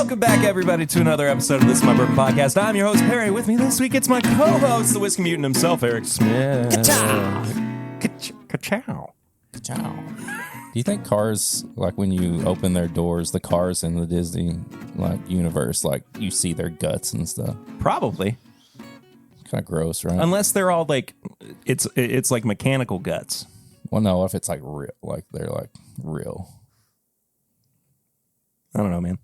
Welcome back, everybody, to another episode of This Is My Bourbon Podcast. I'm your host, Perry. With me this week, it's my co-host, the Whiskey Mutant himself, Eric Smith. Ka-chow! Ka-chow. Ka-chow. Do you think cars, like when you open their doors, the cars in the Disney universe, like you see their guts and stuff? Probably. Kind of gross, right? Unless they're all like, it's like mechanical guts. Well, no, if it's like real, like they're like real. I don't know, man.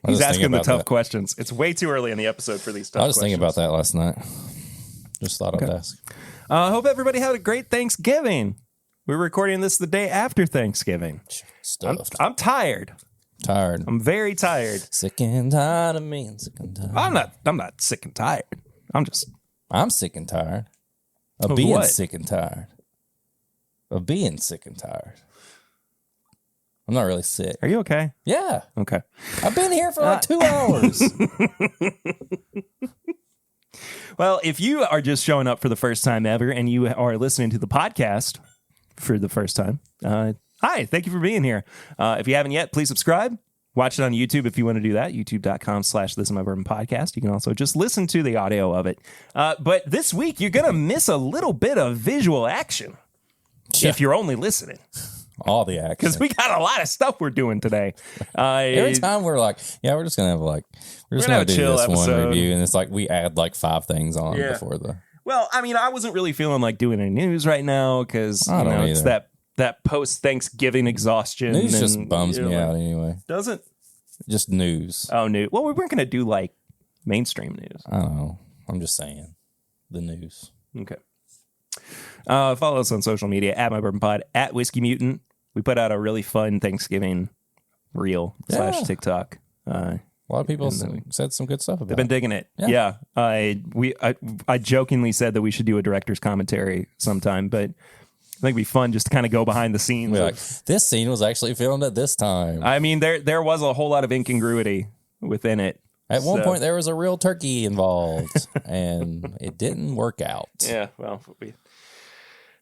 He's asking the tough questions. It's way too early in the episode for these tough questions. I was thinking about that last night. Just thought I'd ask. I hope everybody had a great Thanksgiving. We're recording this the day after Thanksgiving. Stuffed. I'm tired. Tired. I'm very tired. Sick and tired of me and sick and tired. I'm not sick and tired. I'm sick and tired of being sick and tired. Of being sick and tired. I'm not really sick. Are you okay? Yeah. Okay. I've been here for like 2 hours. Well, if you are just showing up for the first time ever and you are listening to the podcast for the first time, hi, thank you for being here. If you haven't yet, please subscribe. Watch it on YouTube if you want to do that. YouTube.com/This Is My Bourbon Podcast. You can also just listen to the audio of it. But this week, you're going to miss a little bit of visual action if you're only listening. All the action. Because we got a lot of stuff we're doing today. Every time we're like, we're just going to have we're just going to do this episode. One review. And it's like we add like 5 things on before the. Well, I mean, I wasn't really feeling like doing any news right now because it's that post-Thanksgiving exhaustion. News just bums me out anyway. Does it? Just news. Oh, news. Well, we weren't going to do like mainstream news. I don't know. I'm just saying the news. Okay. Follow us on social media at My Bourbon Pod, at Whiskey Mutant. We put out a really fun Thanksgiving reel / TikTok. A lot of people said some good stuff about it. They've been digging it. Yeah. I jokingly said that we should do a director's commentary sometime, but I think it'd be fun just to kind of go behind the scenes. Like, this scene was actually filmed at this time. I mean, there was a whole lot of incongruity within it. At one point, there was a real turkey involved, and it didn't work out. Yeah, well,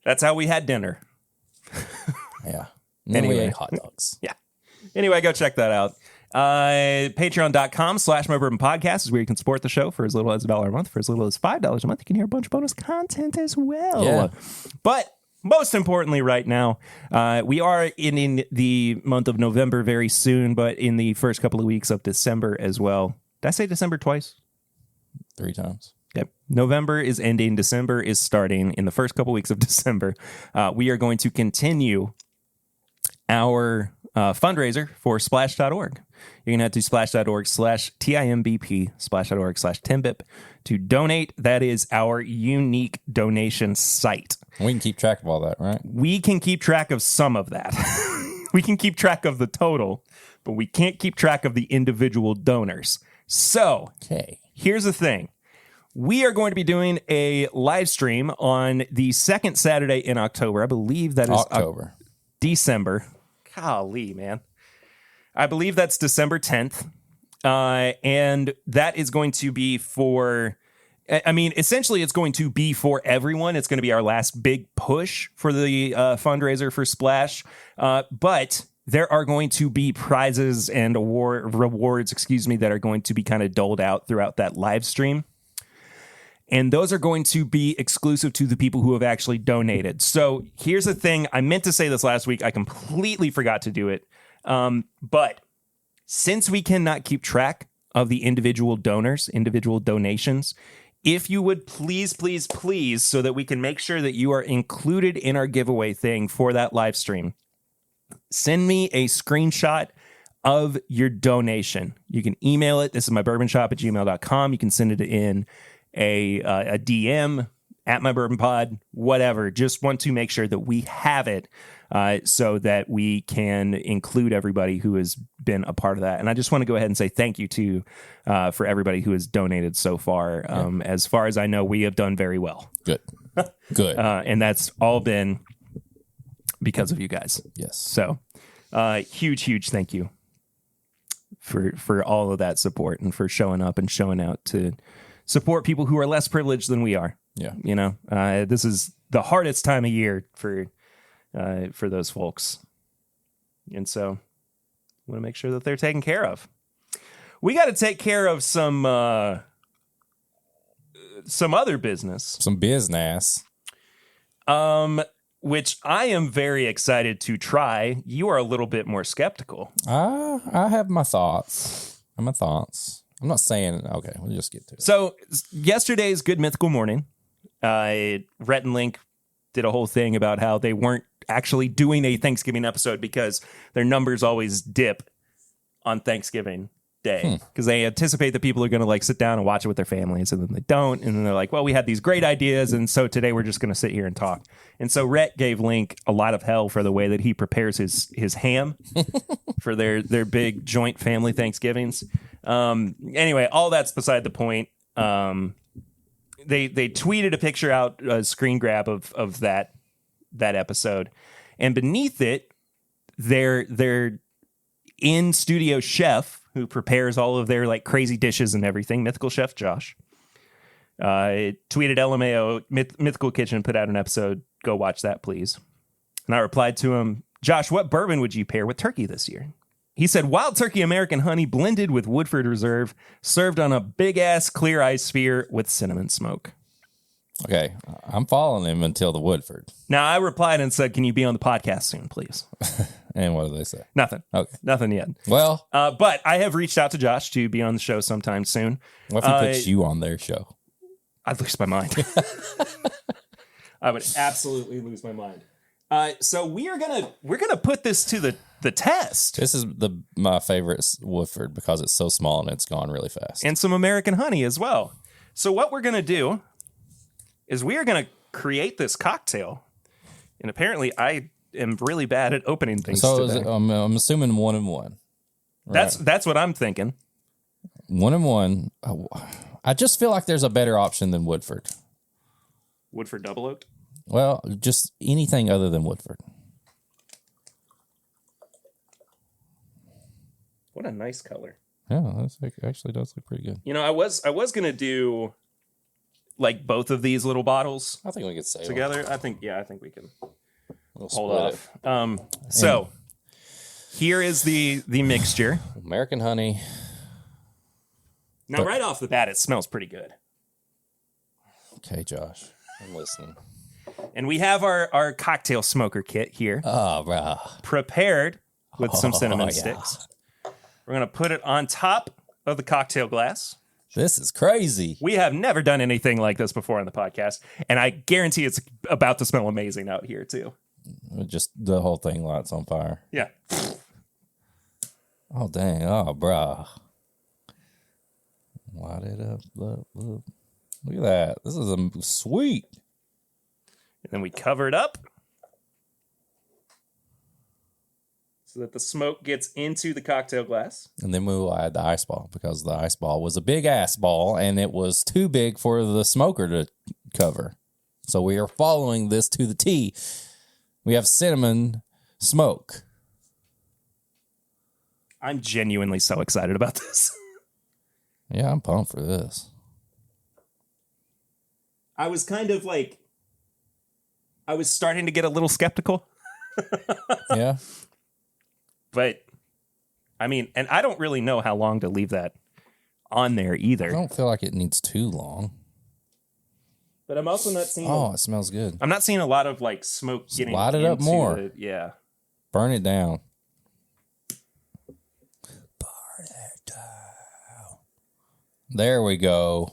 that's how we had dinner. Yeah. And then we ate hot dogs. Yeah. Anyway, go check that out. Patreon.com/My Bourbon Podcast is where you can support the show for as little as $1 a month. For as little as $5 a month, you can hear a bunch of bonus content as well. Yeah. But most importantly right now, we are in the month of November very soon, but in the first couple of weeks of December as well. Did I say December twice? 3 times. Yep. November is ending. December is starting. In the first couple weeks of December, we are going to continue our fundraiser for splash.org. You can head to splash.org/TIMBP, splash.org/10BIP to donate. That is our unique donation site. We can keep track of all that, right? We can keep track of some of that. We can keep track of the total, but we can't keep track of the individual donors. So, here's the thing. We are going to be doing a live stream on the second Saturday in October. I believe that is December. Golly, man. I believe that's December 10th. And that is going to be essentially it's going to be for everyone. It's going to be our last big push for the fundraiser for Splash. But there are going to be prizes and rewards, that are going to be kind of doled out throughout that live stream. And those are going to be exclusive to the people who have actually donated. So here's the thing. I meant to say this last week. I completely forgot to do it. But since we cannot keep track of the individual donors, individual donations, if you would please, so that we can make sure that you are included in our giveaway thing for that live stream, send me a screenshot of your donation. You can email it. This is mybourbonshop@gmail.com. You can send it in a DM at My Bourbon Pod, whatever. Just want to make sure that we have it so that we can include everybody who has been a part of that. And I just want to go ahead and say thank you to for everybody who has donated so far. As far as I know, we have done very well. Good. And that's all been because of you guys. Yes. So huge thank you for all of that support and for showing up and showing out to support people who are less privileged than we are. Yeah. This is the hardest time of year for those folks. And so We want to make sure that they're taken care of. We got to take care of some other business. Some business. Which I am very excited to try. You are a little bit more skeptical. I have my thoughts. I'm not saying, okay, we'll just get to it. So yesterday's Good Mythical Morning, Rhett and Link did a whole thing about how they weren't actually doing a Thanksgiving episode because their numbers always dip on Thanksgiving Day because they anticipate that people are going to like sit down and watch it with their families, and then they don't, and then they're like, well, we had these great ideas, and so today we're just going to sit here and talk. And so Rhett gave Link a lot of hell for the way that he prepares his ham for their big joint family Thanksgivings. Anyway, all that's beside the point. They tweeted a picture out, a screen grab of that episode, and beneath it, their in studio chef who prepares all of their like crazy dishes and everything, Mythical Chef Josh, tweeted LMAO Mythical Kitchen put out an episode. Go watch that, please. And I replied to him, Josh, what bourbon would you pair with turkey this year? He said, Wild Turkey American Honey blended with Woodford Reserve, served on a big-ass clear ice sphere with cinnamon smoke. Okay, I'm following him until the Woodford. Now, I replied and said, can you be on the podcast soon, please? And what did they say? Nothing. Okay. Nothing yet. Well. But I have reached out to Josh to be on the show sometime soon. What if he puts you on their show? I'd lose my mind. I would absolutely lose my mind. So we're gonna put this to the test. This is my favorite Woodford because it's so small and it's gone really fast. And some American honey as well. So what we're gonna do is we are gonna create this cocktail. And apparently I am really bad at opening things. So today. I'm assuming 1-1. Right? That's what I'm thinking. 1-1. I just feel like there's a better option than Woodford. Woodford double oaked? Well, just anything other than Woodford. What a nice color. Yeah, that actually does look pretty good. You know, I was gonna do like both of these little bottles I think we could say together. I think we can we'll hold off. So here is the mixture. American honey. Now, right off the bat, it smells pretty good. Okay, Josh, I'm listening. And we have our cocktail smoker kit here. Oh, bro. Prepared with some cinnamon sticks. We're going to put it on top of the cocktail glass. This is crazy. We have never done anything like this before on the podcast, and I guarantee it's about to smell amazing out here, too. Just the whole thing lights on fire. Yeah. Oh, dang. Oh, bro. Light it up. Look at that. This is sweet. And then we cover it up so that the smoke gets into the cocktail glass. And then we will add the ice ball because the ice ball was a big ass ball and it was too big for the smoker to cover. So we are following this to the T. We have cinnamon smoke. I'm genuinely so excited about this. Yeah, I'm pumped for this. I was kind of like, I was starting to get a little skeptical. Yeah. But, I mean, and I don't really know how long to leave that on there either. I don't feel like it needs too long. But I'm also not seeing... Oh, it smells good. I'm not seeing a lot of, like, smoke getting light it up more. Yeah. Burn it down. Burn it down. There we go.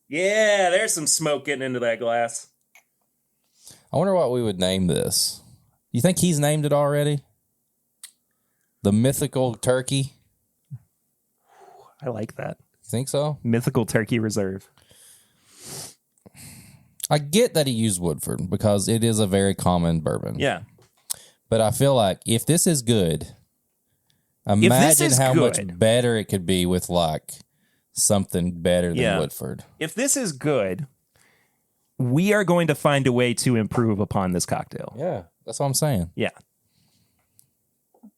Yeah, there's some smoke getting into that glass. I wonder what we would name this. You think he's named it already? The Mythical Turkey? I like that. You think so? Mythical Turkey Reserve. I get that he used Woodford because it is a very common bourbon. Yeah. But I feel like if this is good, imagine how much better it could be with like something better than Woodford. If this is good, we are going to find a way to improve upon this cocktail. Yeah, that's what I'm saying. Yeah. I'm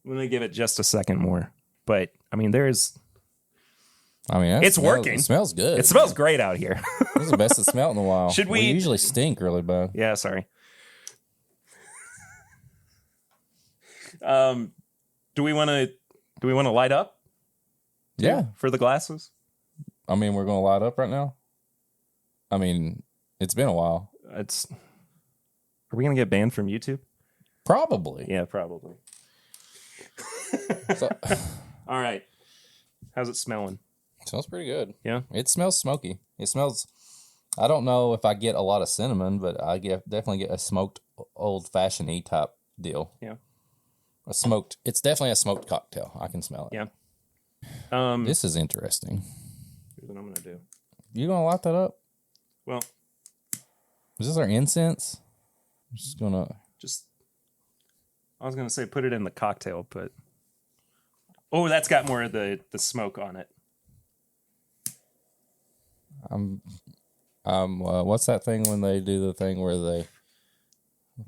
going to give it just a second more. But, I mean, it's working. It smells good. It smells great out here. This is the best it's smelled in a while. Should we usually stink really bad. Yeah, sorry. Do we want to light up? Yeah. For the glasses? I mean, we're going to light up right now. I mean, it's been a while. Are we going to get banned from YouTube? Probably. Yeah, probably. So, all right. How's it smelling? smells pretty good. Yeah. It smells smoky. It smells, I don't know if I get a lot of cinnamon, but I definitely get a smoked old-fashioned-y type deal. Yeah. It's definitely a smoked cocktail. I can smell it. Yeah. This is interesting. Here's what I'm going to do. You going to light that up? Well, Is this our incense? I'm just going to... I was going to say put it in the cocktail, but... Oh, that's got more of the smoke on it. What's that thing when they do the thing where they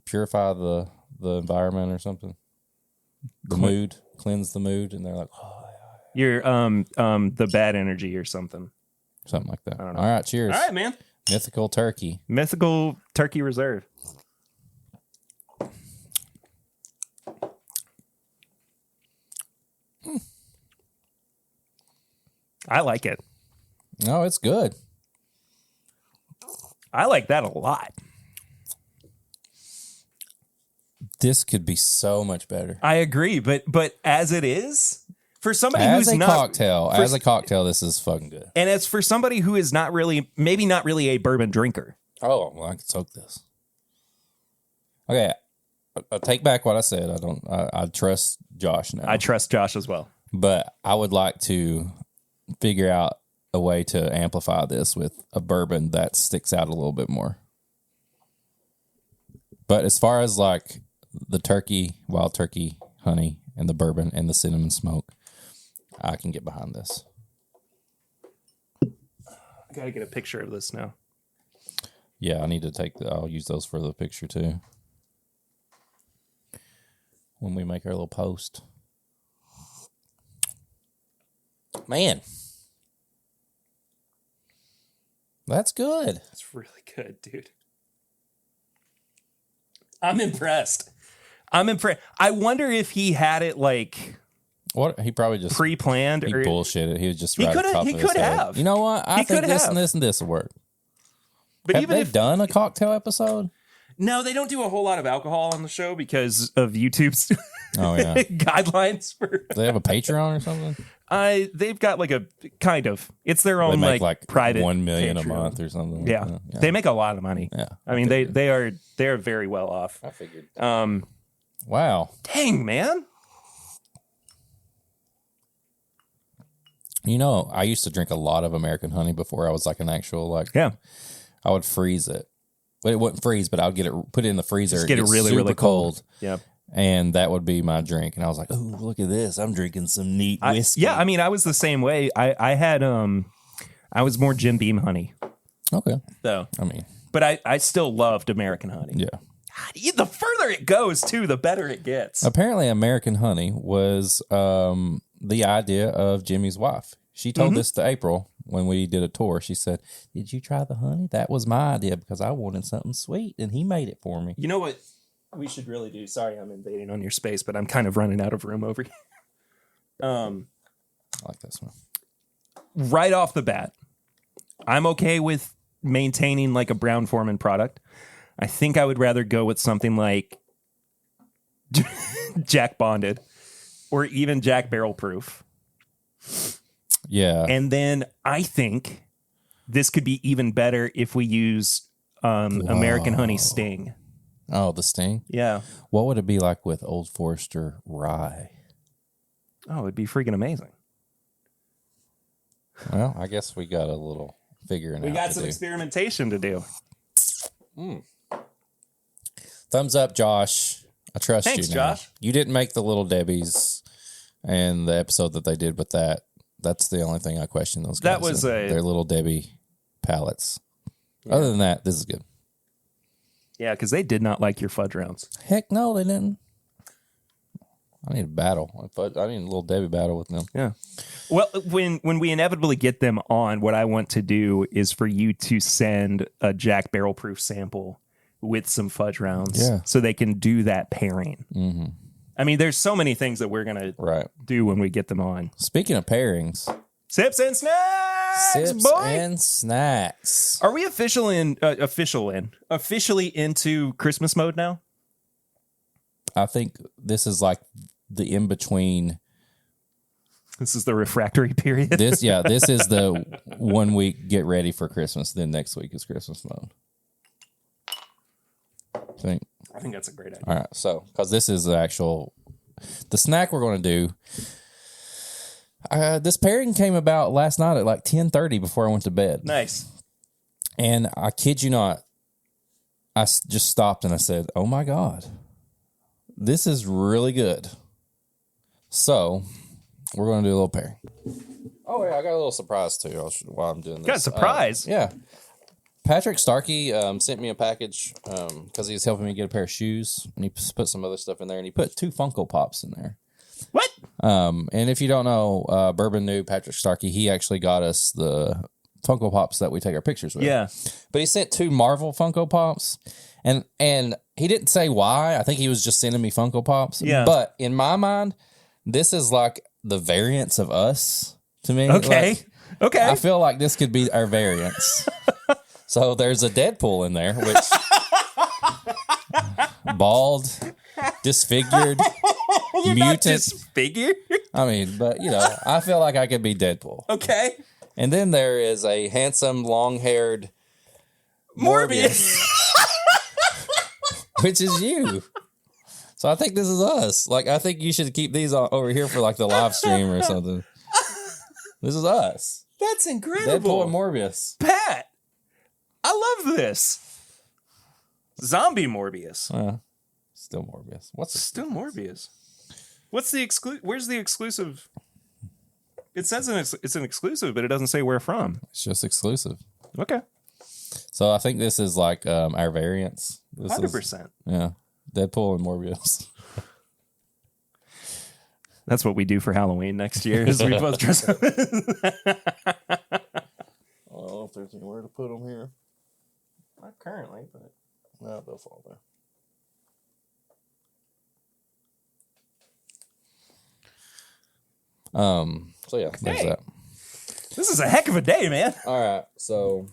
purify the environment or something? Mood, cleanse the mood, and they're like, oh, You're the bad energy or something. something like that. I don't know. All right, cheers. All right, man. Mythical turkey. Mythical Turkey Reserve. I like it. No, it's good. I like that a lot. This could be so much better. I agree, but as it is, for somebody As who's a not cocktail, this is fucking good. and as for somebody who is not really, maybe not really a bourbon drinker. Oh, well, I can soak this. Okay, I'll take back what I said. I trust Josh now. I trust Josh as well. But I would like to figure out a way to amplify this with a bourbon that sticks out a little bit more. But as far as like the turkey, wild turkey, honey, and the bourbon and the cinnamon smoke, I can get behind this. I gotta get a picture of this now. Yeah, I need to I'll use those for the picture too. When we make our little post. Man. That's good. It's really good, dude. I'm impressed. I wonder if he had it like What he probably just pre-planned he or bullshitted. He was just He right could at the top have. of He his could head. have. You know what? I He think could this have. and this and this will work. But Have even they if done a cocktail episode? no, they don't do a whole lot of alcohol on the show because of YouTube's Oh yeah. guidelines for. Do they have a Patreon or something? They've got like a kind of. It's their They own make like like private 1 million Patreon. a month or something. Yeah. Like that. They make a lot of money. Yeah. I mean they are very well off. I figured. Dang Wow. man. You know, I used to drink a lot of American honey before I was like an actual like. Yeah. I would freeze it, but it wouldn't freeze. But I would put it in the freezer. Just get it gets really super really cold. Yeah. and that would be my drink. And I was like, "Oh, look at this! I'm drinking some neat whiskey." I mean, I was the same way. I had I was more Jim Beam honey. Okay. So, I mean, but I still loved American honey. yeah. God, the further it goes, too, the better it gets. Apparently, American honey was the idea of Jimmy's wife. She told this to April when we did a tour. She said, "Did you try the honey? That was my idea because I wanted something sweet, and he made it for me." You know what we should really do? Sorry, I'm invading on your space, but I'm kind of running out of room over here. I like this one. Right off the bat, I'm okay with maintaining like a Brown Forman product. I think I would rather go with something like Jack Bonded or even Jack Barrel Proof. Yeah. And then I think this could be even better if we use American Honey Sting. Oh, the Sting? Yeah. What would it be like with Old Forester Rye? Oh, it'd be freaking amazing. Well, I guess we got a little figuring out. We got to some do. experimentation to do. Thumbs up, Josh. I trust Thanks, you now. Josh. You didn't make the Little Debbie's and the episode that they did with that. That's the only thing I question those guys. That was their Little Debbie palettes. Yeah. Other than that, this is good. Yeah, because they did not like your fudge rounds. Heck no, they didn't. I need a battle. I need a Little Debbie battle with them. Yeah. Well, when we inevitably get them on, what I want to do is for you to send a Jack Barrel Proof sample with some fudge rounds, Yeah. so they can do that pairing. Mm-hmm. I mean, there's so many things that we're gonna do when we get them on. Speaking of pairings, sips and snacks, boy. And snacks. Are we officially into Christmas mode now? I think this is like the in between. This is the refractory period. This is the 1 week get ready for Christmas. Then next week is Christmas mode. I think that's a great idea. All right, so because this is the snack we're going to do. This pairing came about last night at like 10:30 before I went to bed. Nice. And I kid you not, I just stopped and I said, "Oh my God, this is really good." So we're going to do a little pairing. Oh yeah, I got a little surprise too while I'm doing this. Got a surprise? Yeah. Patrick Starkey sent me a package because he was helping me get a pair of shoes, and he put some other stuff in there, and he put 2 Funko Pops in there. What? And if you don't know, Bourbon Noob, Patrick Starkey, he actually got us the Funko Pops that we take our pictures with. Yeah. But he sent 2 Marvel Funko Pops, and he didn't say why. I think he was just sending me Funko Pops. Yeah. But in my mind, this is like the variants of us to me. Okay. Okay. I feel like this could be our variants. So there's a Deadpool in there, which bald, disfigured, You're mutant. not disfigured? I mean, but I feel like I could be Deadpool. Okay. And then there is a handsome, long-haired Morbius. which is you. So I think this is us. Like, I think you should keep these over here for like the live stream or something. This is us. That's incredible. Deadpool and Morbius. Pat, I love this. Zombie Morbius. Still Morbius. Still Morbius? What's the Where's the exclusive? It says it's an exclusive, but it doesn't say where from. It's just exclusive. Okay. So I think this is like our variants. 100%. Yeah. Deadpool and Morbius. That's what we do for Halloween next year. Is we both dress up. I don't know if there's anywhere to put them here. Not currently, but No, they'll fall there. So yeah, there's that. This is a heck of a day, man. All right, so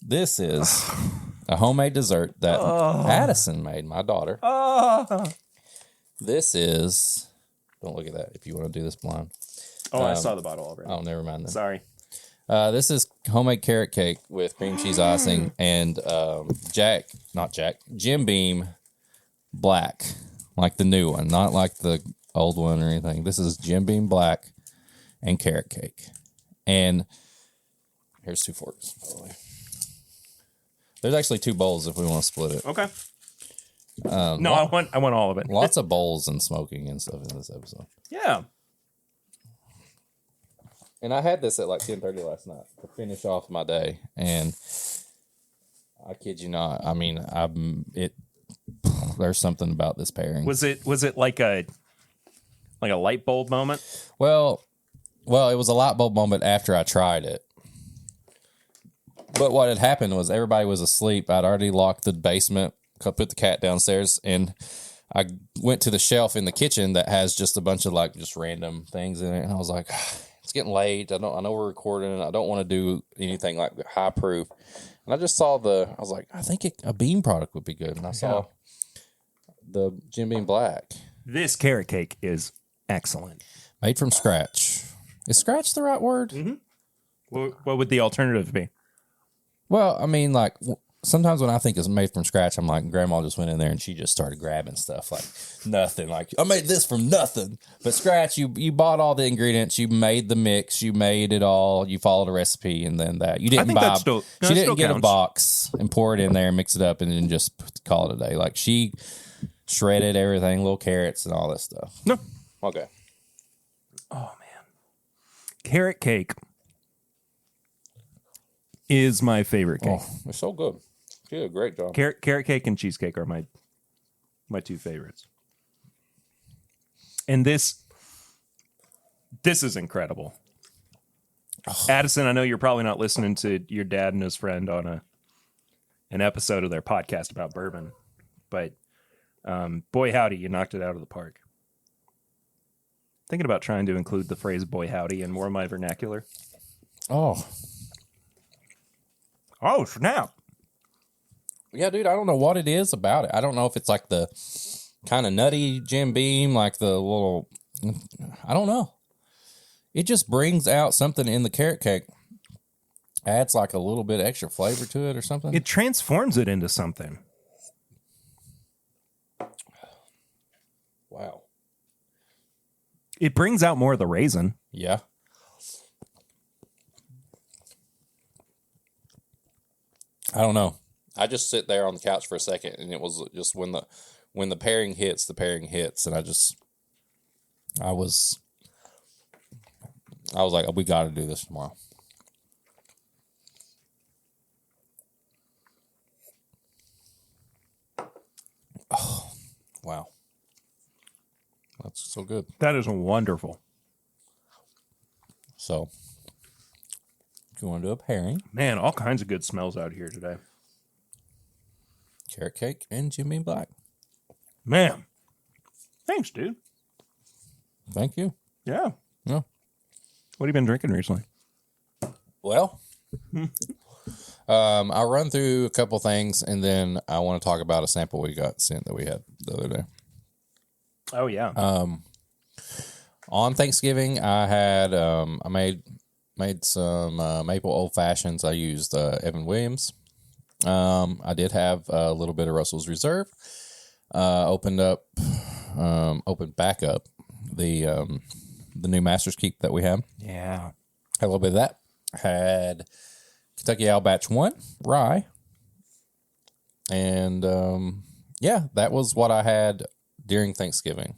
this is a homemade dessert that Addison made, my daughter. This is. Don't look at that if you want to do this blind. I saw the bottle already. Oh, never mind then. Sorry. This is homemade carrot cake with cream cheese icing and Jim Beam Black, like the new one, not like the old one or anything. This is Jim Beam Black and carrot cake. And here's 2 forks, by the way. There's actually 2 bowls if we want to split it. Okay. No, I want all of it. Lots of bowls and smoking and stuff in this episode. Yeah. And I had this at like 10:30 last night to finish off my day, and I kid you not. I mean, there's something about this pairing. Was it like a light bulb moment? Well, it was a light bulb moment after I tried it. But what had happened was everybody was asleep. I'd already locked the basement, put the cat downstairs, and I went to the shelf in the kitchen that has just a bunch of like just random things in it, and I was like, it's getting late. I know we're recording. I don't want to do anything like high proof. And I just saw I was like, I think a Beam product would be good. And I saw the Jim Beam Black. This carrot cake is excellent. Made from scratch. Is scratch the right word? Mm-hmm. What would the alternative be? Well, I mean, like, sometimes when I think it's made from scratch, I'm like, Grandma just went in there and she just started grabbing stuff like nothing. Like, I made this from nothing. But scratch, you bought all the ingredients, you made the mix, you made it all, you followed a recipe, and then that. You didn't buy. She didn't get a box and pour it in there and mix it up and then just call it a day. Like, she shredded everything, little carrots and all that stuff. No. Okay. Oh, man. Carrot cake is my favorite cake. Oh, it's so good. She did a great job. Carrot cake and cheesecake are my 2 favorites. And this is incredible. Addison, I know you're probably not listening to your dad and his friend on an episode of their podcast about bourbon, but Boy, howdy, you knocked it out of the park. Thinking about trying to include the phrase boy, howdy in more of my vernacular. Oh, Snap. yeah, dude. I don't know what it is about it. I don't know if it's like the kind of nutty Jim Beam, like the little. I don't know. It just brings out something in the carrot cake. Adds like a little bit extra flavor to it or something. It transforms it into something. Wow. It brings out more of the raisin. Yeah. I don't know. I just sit there on the couch for a second, and it was just when the pairing hits, and I was like, we got to do this tomorrow. Oh, wow. That's so good. That is wonderful. So, if you want to do a pairing, Man, all kinds of good smells out here today. carrot cake and Jim Beam Black. Man. Thanks, dude. Thank you. Yeah. Yeah. What have you been drinking recently? Well, I'll run through a couple things, and then I want to talk about a sample we got sent that we had the other day. Oh, yeah. On Thanksgiving, I had I made some maple old fashions. I used Evan Williams. I did have a little bit of Russell's Reserve. Opened back up the new Master's Keep that we have. Yeah. Had a little bit of that. Had Kentucky Owl Batch 1 rye. And yeah, that was what I had during Thanksgiving.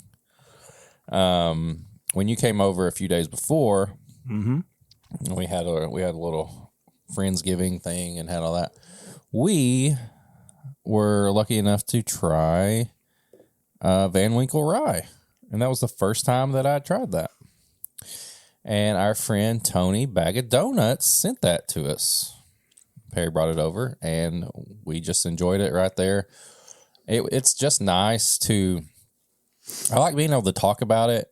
When you came over a few days before, we had a little Friendsgiving thing and had all that. We were lucky enough to try Van Winkle rye, and that was the first time that I tried that. And our friend Tony Bag of Donuts sent that to us. Perry brought it over, and we just enjoyed it right there. It's just nice to... I like being able to talk about it,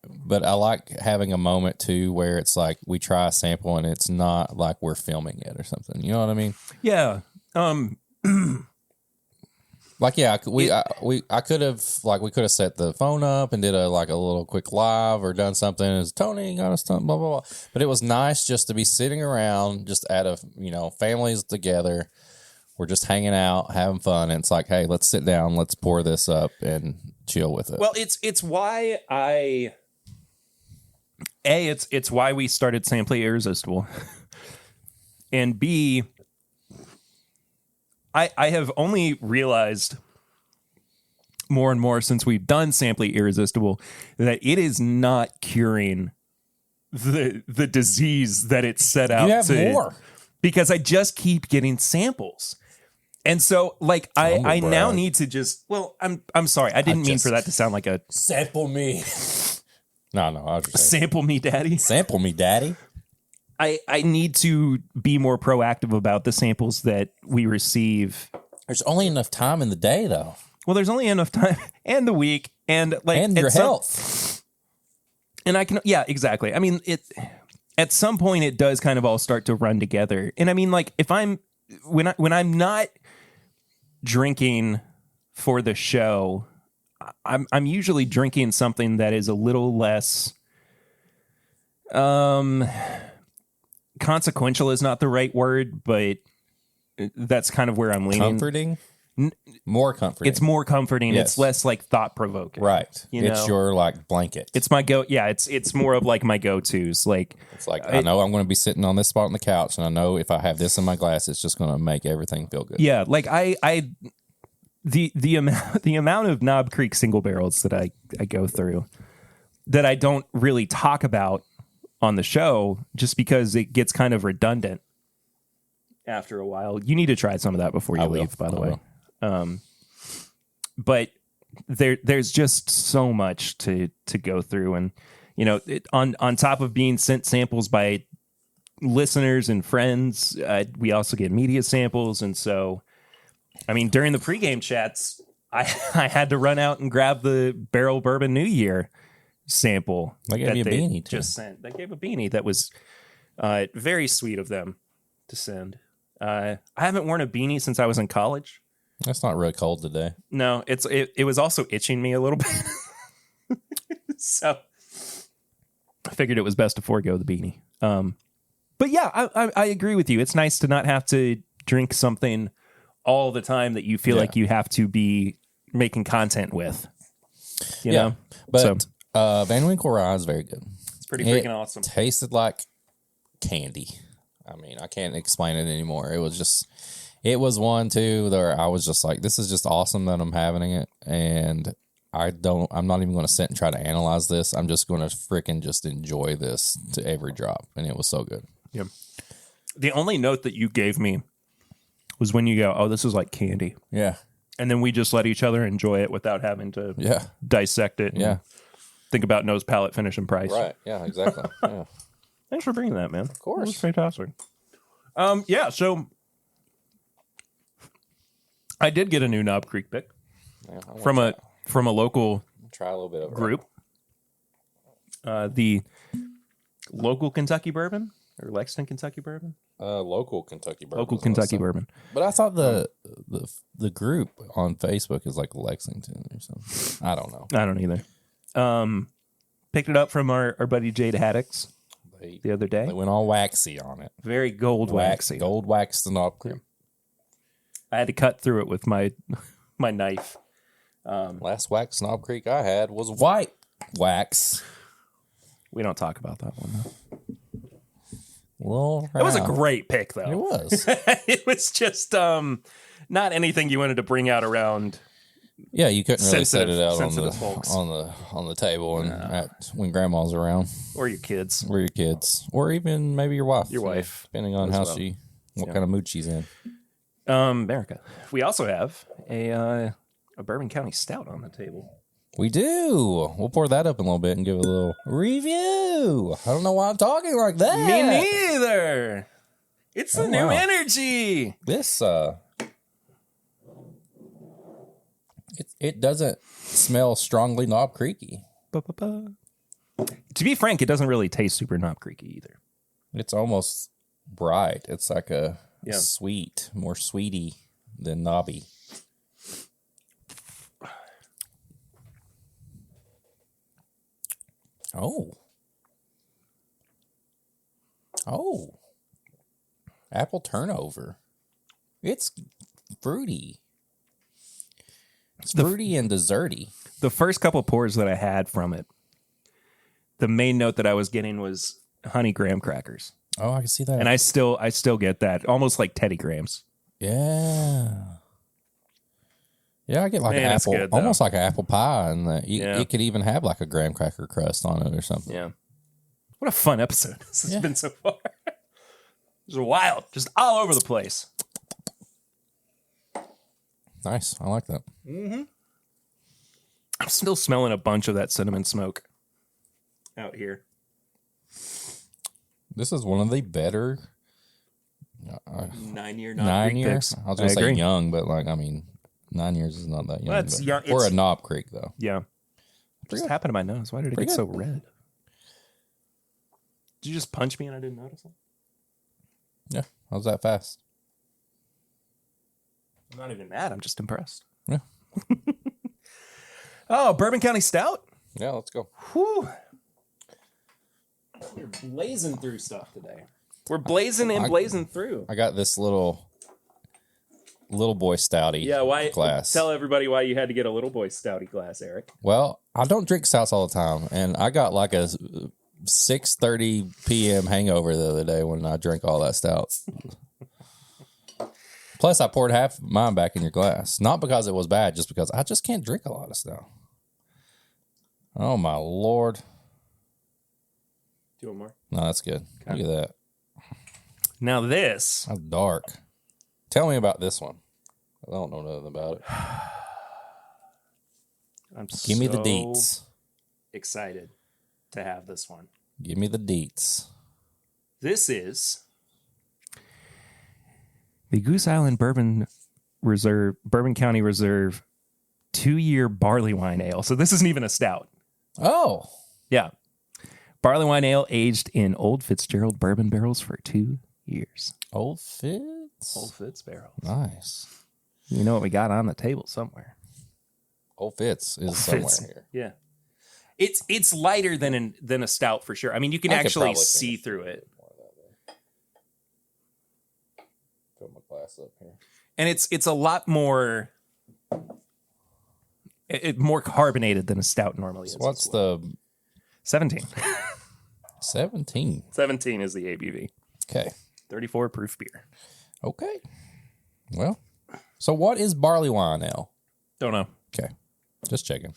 but I like having a moment, too, where it's like we try a sample, and it's not like we're filming it or something. You know what I mean? Yeah. Like, yeah, we could have set the phone up and did a little quick live or done something as Tony got us done, blah, blah, blah. But it was nice just to be sitting around just at families together. We're just hanging out, having fun. And it's like, hey, let's sit down. Let's pour this up and chill with it. Well, it's why it's why we started Samply Irresistible. And B, I have only realized more and more since we've done Samply Irresistible that it is not curing the disease that it's set out to. You have more. Because I just keep getting samples. And so, like, I now need to just... Well, I'm sorry. I didn't mean for that to sound like a... Sample me. No, I was just saying. Sample me, daddy. Sample me, daddy. I need to be more proactive about the samples that we receive. There's only enough time in the day, though. Well, there's only enough time and the week and your health. And I can, yeah, exactly. I mean, at some point it does kind of all start to run together. And I mean, like when I'm not drinking for the show, I'm usually drinking something that is a little less, consequential is not the right word, but that's kind of where I'm leaning. Comforting? More comforting. It's more comforting. Yes. It's less like thought provoking. Right. It's your like blanket. It's my go. Yeah. It's more of like my go-tos. Like it's like I know I'm going to be sitting on this spot on the couch, and I know if I have this in my glass, it's just going to make everything feel good. Yeah. Like the amount of Knob Creek single barrels that I go through that I don't really talk about on the show just because it gets kind of redundant after a while. You need to try some of that before you leave, by the way. But there's just so much to go through, and on top of being sent samples by listeners and friends, we also get media samples. And so, I mean, during the pregame chats, I had to run out and grab the Barrel Bourbon New Year sample. They gave you a beanie, too. Just sent. They gave a beanie that was very sweet of them to send. I haven't worn a beanie since I was in college. It's not really cold today. No, it was also itching me a little bit. So I figured it was best to forego the beanie. But yeah, I agree with you. It's nice to not have to drink something all the time that you feel like you have to be making content with. You know? But Van Winkle Rye is very good. It's pretty freaking awesome. Tasted like candy. I mean, I can't explain it anymore. It was one, too, where I was just like, this is just awesome that I'm having it. And I'm not even going to sit and try to analyze this. I'm just going to freaking just enjoy this to every drop. And it was so good. Yeah. The only note that you gave me was when you go, oh, this is like candy. Yeah. And then we just let each other enjoy it without having to dissect it. And think about nose, palate, finish, and price. Right. Yeah, exactly. Yeah. Thanks for bringing that, man. Of course. It was fantastic. So I did get a new Knob Creek pick from a local try a little bit of group. The local Kentucky bourbon or Lexington, Kentucky bourbon. Local Kentucky bourbon. Local Kentucky bourbon. But I thought the group on Facebook is like Lexington or something. I don't know. I don't either. Picked it up from our buddy Jade Haddix the other day. They went all waxy on it. Very gold waxy. Gold waxed the Knob Creek. I had to cut through it with my knife. Last wax Knob Creek I had was white wax. We don't talk about that one, though. Well, it was a great pick, though. It was. It was just not anything you wanted to bring out around. Yeah, you couldn't really set it out on the table and when Grandma's around, or your kids, or even maybe your wife. Depending on what kind of mood she's in. America. We also have a Bourbon County Stout on the table. We do. We'll pour that up in a little bit and give it a little review. I don't know why I'm talking like that. Me neither. It's the new energy. This it doesn't smell strongly Knob Creeky. To be frank, it doesn't really taste super Knob Creeky either. It's almost bright. It's like a sweet, more sweety than knobby. Oh. Apple turnover. It's fruity. It's fruity and desserty. The first couple pours that I had from it, the main note that I was getting was honey graham crackers. Oh, I can see that. And I still get that, almost like Teddy Grahams. Yeah. Yeah, I get like an apple, good, almost like an apple pie, and it could even have like a graham cracker crust on it or something. Yeah. What a fun episode this has been so far. It's wild, just all over the place. Nice, I like that. Mm-hmm. I'm still smelling a bunch of that cinnamon smoke out here. This is one of the better 9 year Knob Creek picks. I was going to say young, but 9 years is not that young. Well, young. Or a Knob Creek, though. Yeah. What just happened to my nose? Why did it get so red? Did you just punch me and I didn't notice it? Yeah. How's that fast? I'm not even mad. I'm just impressed. Yeah. Oh, Bourbon County Stout? Yeah, let's go. Whew. We're blazing through stuff today. We're blazing through. I got this little boy stouty glass. Tell everybody why you had to get a little boy stouty glass, Eric. Well, I don't drink stouts all the time, and I got like a 6:30 p.m. hangover the other day when I drank all that stout. Plus, I poured half of mine back in your glass. Not because it was bad, just because I just can't drink a lot of stout. Oh, my Lord. Do you want more? No, that's good. Okay. Look at that. Now this. That's dark. Tell me about this one. I don't know nothing about it. Give me the deets. Excited to have this one. Give me the deets. This is the Goose Island Bourbon County Reserve 2-year Barleywine ale. So this isn't even a stout. Oh, Yeah. Barleywine ale aged in Old Fitzgerald bourbon barrels for 2 years. Old Fitz. Old Fitz barrels. Nice. You know what we got on the table somewhere. Old Fitz is Old somewhere Fitz. here. Yeah. It's lighter than a stout for sure. I mean, you can I could actually probably see finish through it. more of that there. Fill my glass up here. And it's a lot more more carbonated than a stout normally is. So what's the 17? 17? 17 is the ABV. Okay. 34 proof beer. Okay. Well, so what is barley wine ale? Don't know. Okay. Just checking.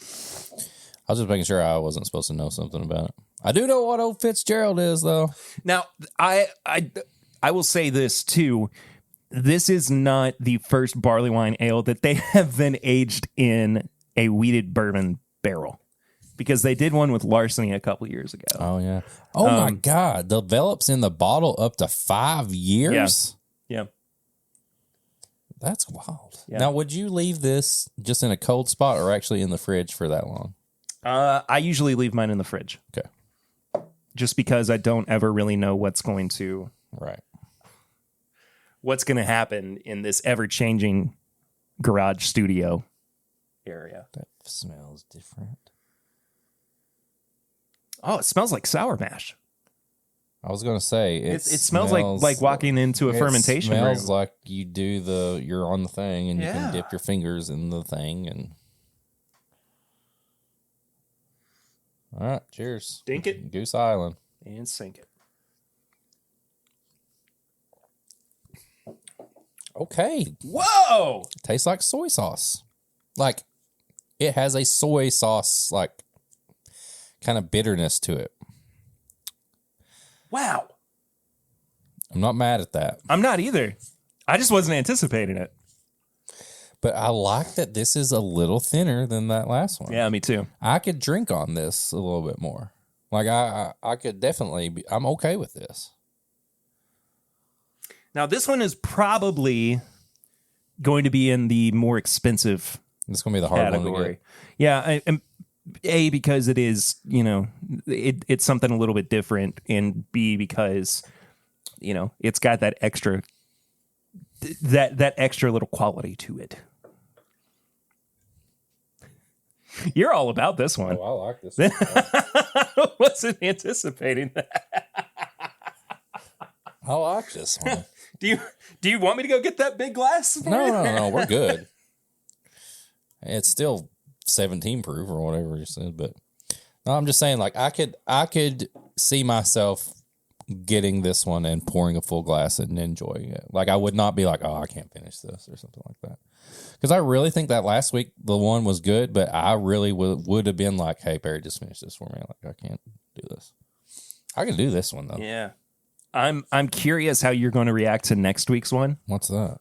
I was just making sure I wasn't supposed to know something about it. I do know what Old Fitzgerald is, though. Now, I will say this too. This is not the first barley wine ale that they have been aged in a wheated bourbon barrel, because they did one with Larceny a couple years ago. Oh, yeah. Oh, my God. Develops in the bottle up to 5 years? Yeah. That's wild. Yeah. Now, would you leave this just in a cold spot or actually in the fridge for that long? I usually leave mine in the fridge. Okay. Just because I don't ever really know what's going to happen in this ever-changing garage studio area. That smells different. Oh, it smells like sour mash. I was going to say It smells like walking into a fermentation room. It smells like you're on the thing and you can dip your fingers in the thing and. All right, cheers. Dink it. Goose Island. And sink it. Okay. Whoa! It tastes like soy sauce. Like, it has a soy sauce, like, kind of bitterness to it. Wow. I'm not mad at that. I'm not either. I just wasn't anticipating it. But I like that this is a little thinner than that last one. Yeah, me too. I could drink on this a little bit more. Like, I could definitely be, I'm okay with this. Now, this one is probably going to be in the more expensive It's going to be the hard one to category. get. Yeah, A, because it is, it's something a little bit different, and B, because, it's got that extra little quality to it. You're all about this one. Oh, I like this one. I wasn't anticipating that. I like this one. Do you want me to go get that big glass? No, we're good. It's still 17 proof or whatever you said, but no, I'm just saying, like, I could see myself getting this one and pouring a full glass and enjoying it. Like, I would not be like, oh, I can't finish this or something like that. Because I really think that last week the one was good, but I really would have been like, hey, Perry, just finish this for me. Like, I can't do this. I can do this one though. Yeah. I'm curious how you're going to react to next week's one. What's that?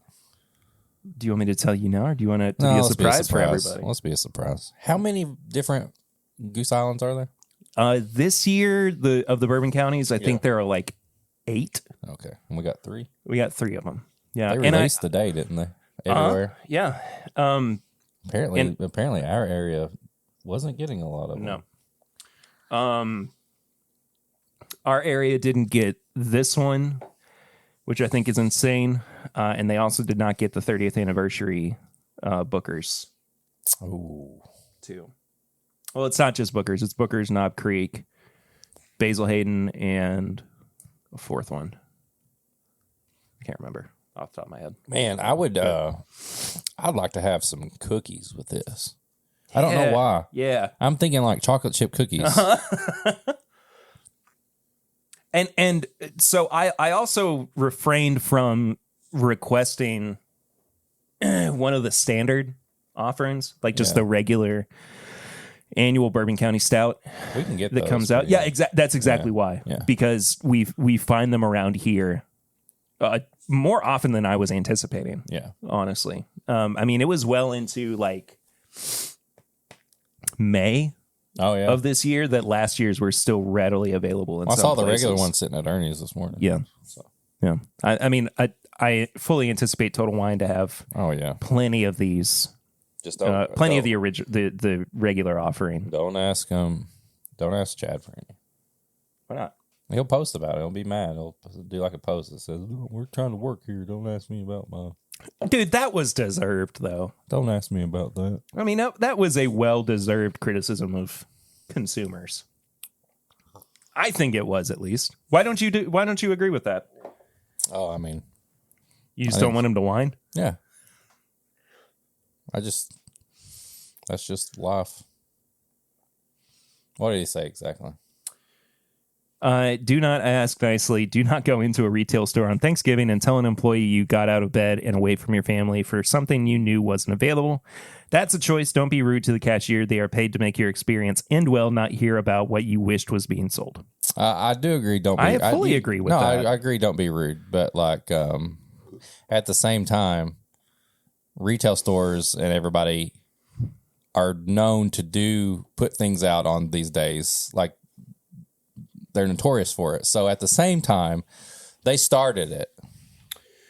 Do you want me to tell you now, or do you want it to No, be a let's surprise for everybody? Let's be a surprise. How many different Goose Islands are there? This year, of the bourbon counties, I think there are like 8. Okay, and we got 3. We got 3 of them. Yeah, They released the day, didn't they? Everywhere. Yeah. Apparently, our area wasn't getting a lot of them. No. Our area didn't get this one, which I think is insane. And they also did not get the 30th anniversary Bookers. Oh. Too. Well, it's not just Bookers. It's Bookers, Knob Creek, Basil Hayden, and a 4th one. I can't remember off the top of my head. Man, I'd like to have some cookies with this. I don't know why. Yeah. I'm thinking like chocolate chip cookies. And so I also refrained from requesting one of the standard offerings, like just the regular annual Bourbon County Stout We can get that those comes out. yeah. Yeah, that's exactly why. Yeah. Because we find them around here more often than I was anticipating. Yeah. Honestly. I mean, it was well into like May of this year that last year's were still readily available. I saw the regular one sitting at Ernie's this morning. Yeah. So. Yeah. I mean, I fully anticipate Total Wine to have Oh, yeah. plenty of these Just don't. Plenty of the regular offering. Don't ask Don't ask Chad for any. Why not? He'll post about it. He'll be mad. He'll do like a post that says, "We're trying to work here. Don't ask me about my." Dude, that was deserved, though. Don't ask me about that. I mean, that was a well-deserved criticism of consumers. I think it was, at least. Why don't you agree with that? Oh, I mean, you just don't want him to whine? Yeah. That's just life. What did he say exactly? Do not ask nicely. Do not go into a retail store on Thanksgiving and tell an employee you got out of bed and away from your family for something you knew wasn't available. That's a choice. Don't be rude to the cashier. They are paid to make your experience end well, not hear about what you wished was being sold. I do agree. I fully agree with that. I agree. Don't be rude. But like, at the same time, retail stores and everybody are known to put things out on these days. Like, they're notorious for it. So at the same time, they started it.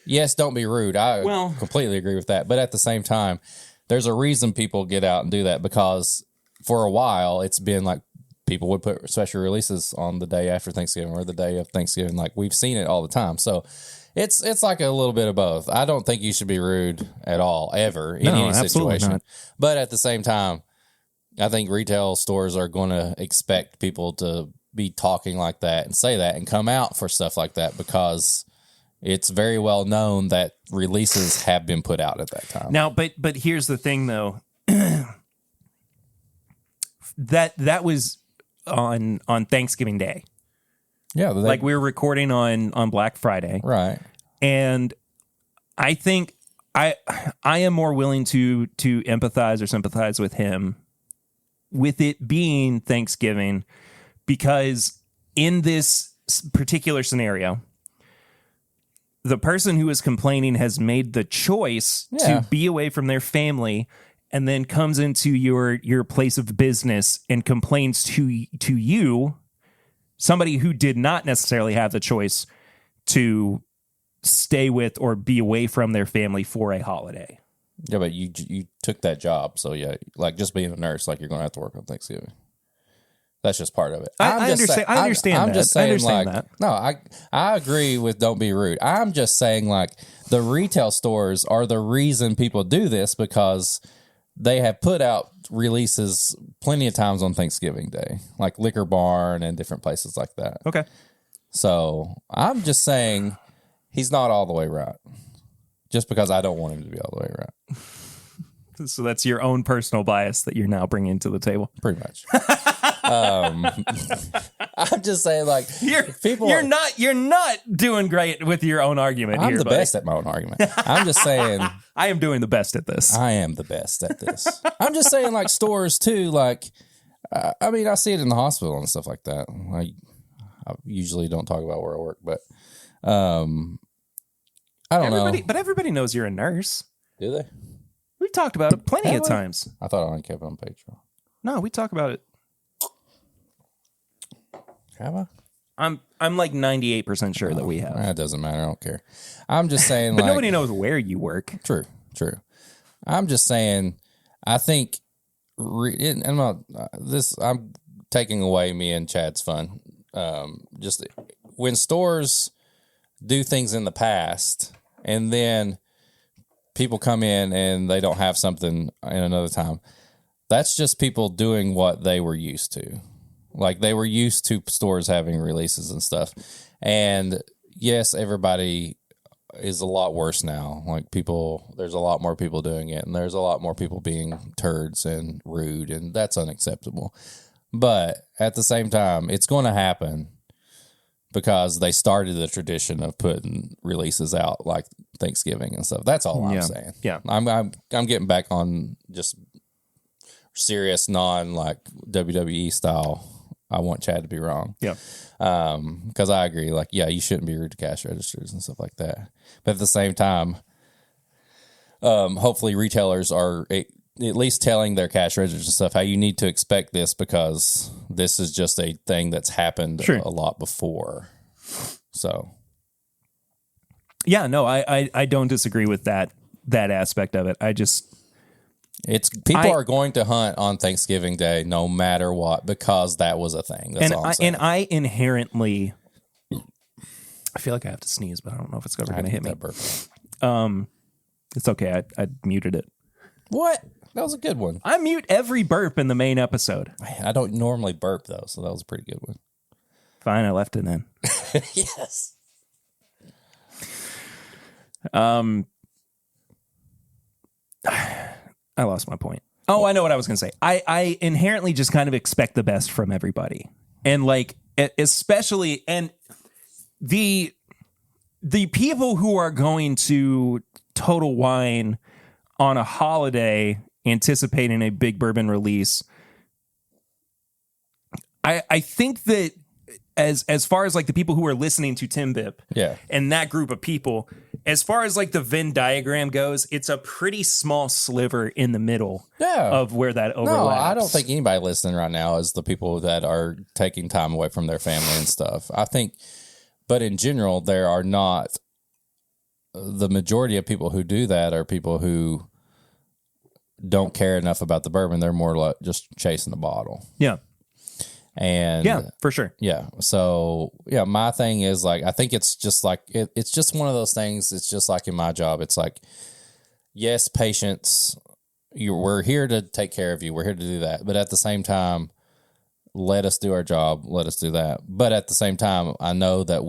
Yes, don't be rude. I completely agree with that. But at the same time, there's a reason people get out and do that, because for a while it's been like people would put special releases on the day after Thanksgiving or the day of Thanksgiving. Like, we've seen it all the time. So it's like a little bit of both. I don't think you should be rude at all, ever, in any situation. Not. But at the same time, I think retail stores are going to expect people to be talking like that and say that and come out for stuff like that, because it's very well known that releases have been put out at that time. Now, but here's the thing, though. that was on Thanksgiving Day. Yeah, like we were recording on Black Friday, right? And I think I am more willing to empathize or sympathize with him with it being Thanksgiving, because in this particular scenario, the person who is complaining has made the choice to be away from their family, and then comes into your place of business and complains to you, somebody who did not necessarily have the choice to stay with or be away from their family for a holiday. Yeah, but you took that job, so yeah, like just being a nurse, like you're going to have to work on Thanksgiving. That's just part of it. I understand. I understand. I'm just saying, that. No, I agree with don't be rude. I'm just saying, like, the retail stores are the reason people do this, because they have put out releases plenty of times on Thanksgiving Day, like Liquor Barn and different places like that. Okay. So I'm just saying he's not all the way right, just because I don't want him to be all the way right. So that's your own personal bias that you're now bringing to the table. Pretty much. I'm just saying, like, you're not doing great with your own argument. I'm here, the buddy. best at my own argument. I'm just saying I am doing the best at this. I am the best at this. I'm just saying, like, stores too. Like, I mean, I see it in the hospital and stuff like that. I usually don't talk about where I work, but I don't know. But everybody knows you're a nurse. Do they? We've talked about it plenty of times. I thought I only kept it on Patreon. No, we talk about it. Have I? I'm like 98% sure that we have. That doesn't matter. I don't care. I'm just saying, but like, nobody knows where you work. True. I'm just saying, I think, I'm taking away me and Chad's fun. Just when stores do things in the past and then people come in and they don't have something in another time, that's just people doing what they were used to. Like, they were used to stores having releases and stuff. And yes, everybody is a lot worse now. Like, there's a lot more people doing it, and there's a lot more people being turds and rude, and that's unacceptable. But at the same time, it's going to happen because they started the tradition of putting releases out like Thanksgiving and stuff. That's all I'm saying. Yeah. I'm getting back on just serious, non like WWE style. I want Chad to be wrong. Yeah. Because I agree. Like, yeah, you shouldn't be rude to cash registers and stuff like that. But at the same time, hopefully retailers are at least telling their cash registers and stuff how you need to expect this, because this is just a thing that's happened a lot before. So. Yeah, no, I don't disagree with that aspect of it. People are going to hunt on Thanksgiving Day no matter what because that was a thing. That's all I'm saying. And I inherently, I feel like I have to sneeze, but I don't know if it's ever going to hit me. It's okay. I muted it. What? That was a good one. I mute every burp in the main episode. I don't normally burp though, so that was a pretty good one. Fine, I left it in. Yes. I lost my point. Oh, I know what I was going to say. I inherently just kind of expect the best from everybody. And like, especially, and the people who are going to Total Wine on a holiday anticipating a big bourbon release, I think that as far as like the people who are listening to Tim Bip and that group of people, as far as like the Venn diagram goes, it's a pretty small sliver in the middle of where that overlaps. No, I don't think anybody listening right now is the people that are taking time away from their family and stuff. I think, but in general, there are not, the majority of people who do that are people who don't care enough about the bourbon. They're more like just chasing the bottle. Yeah. And yeah, for sure. Yeah. So yeah, my thing is like, I think it's just like, it's just one of those things. It's just like in my job. It's like, yes, patience. We're here to take care of you. We're here to do that. But at the same time, let us do our job. Let us do that. But at the same time, I know that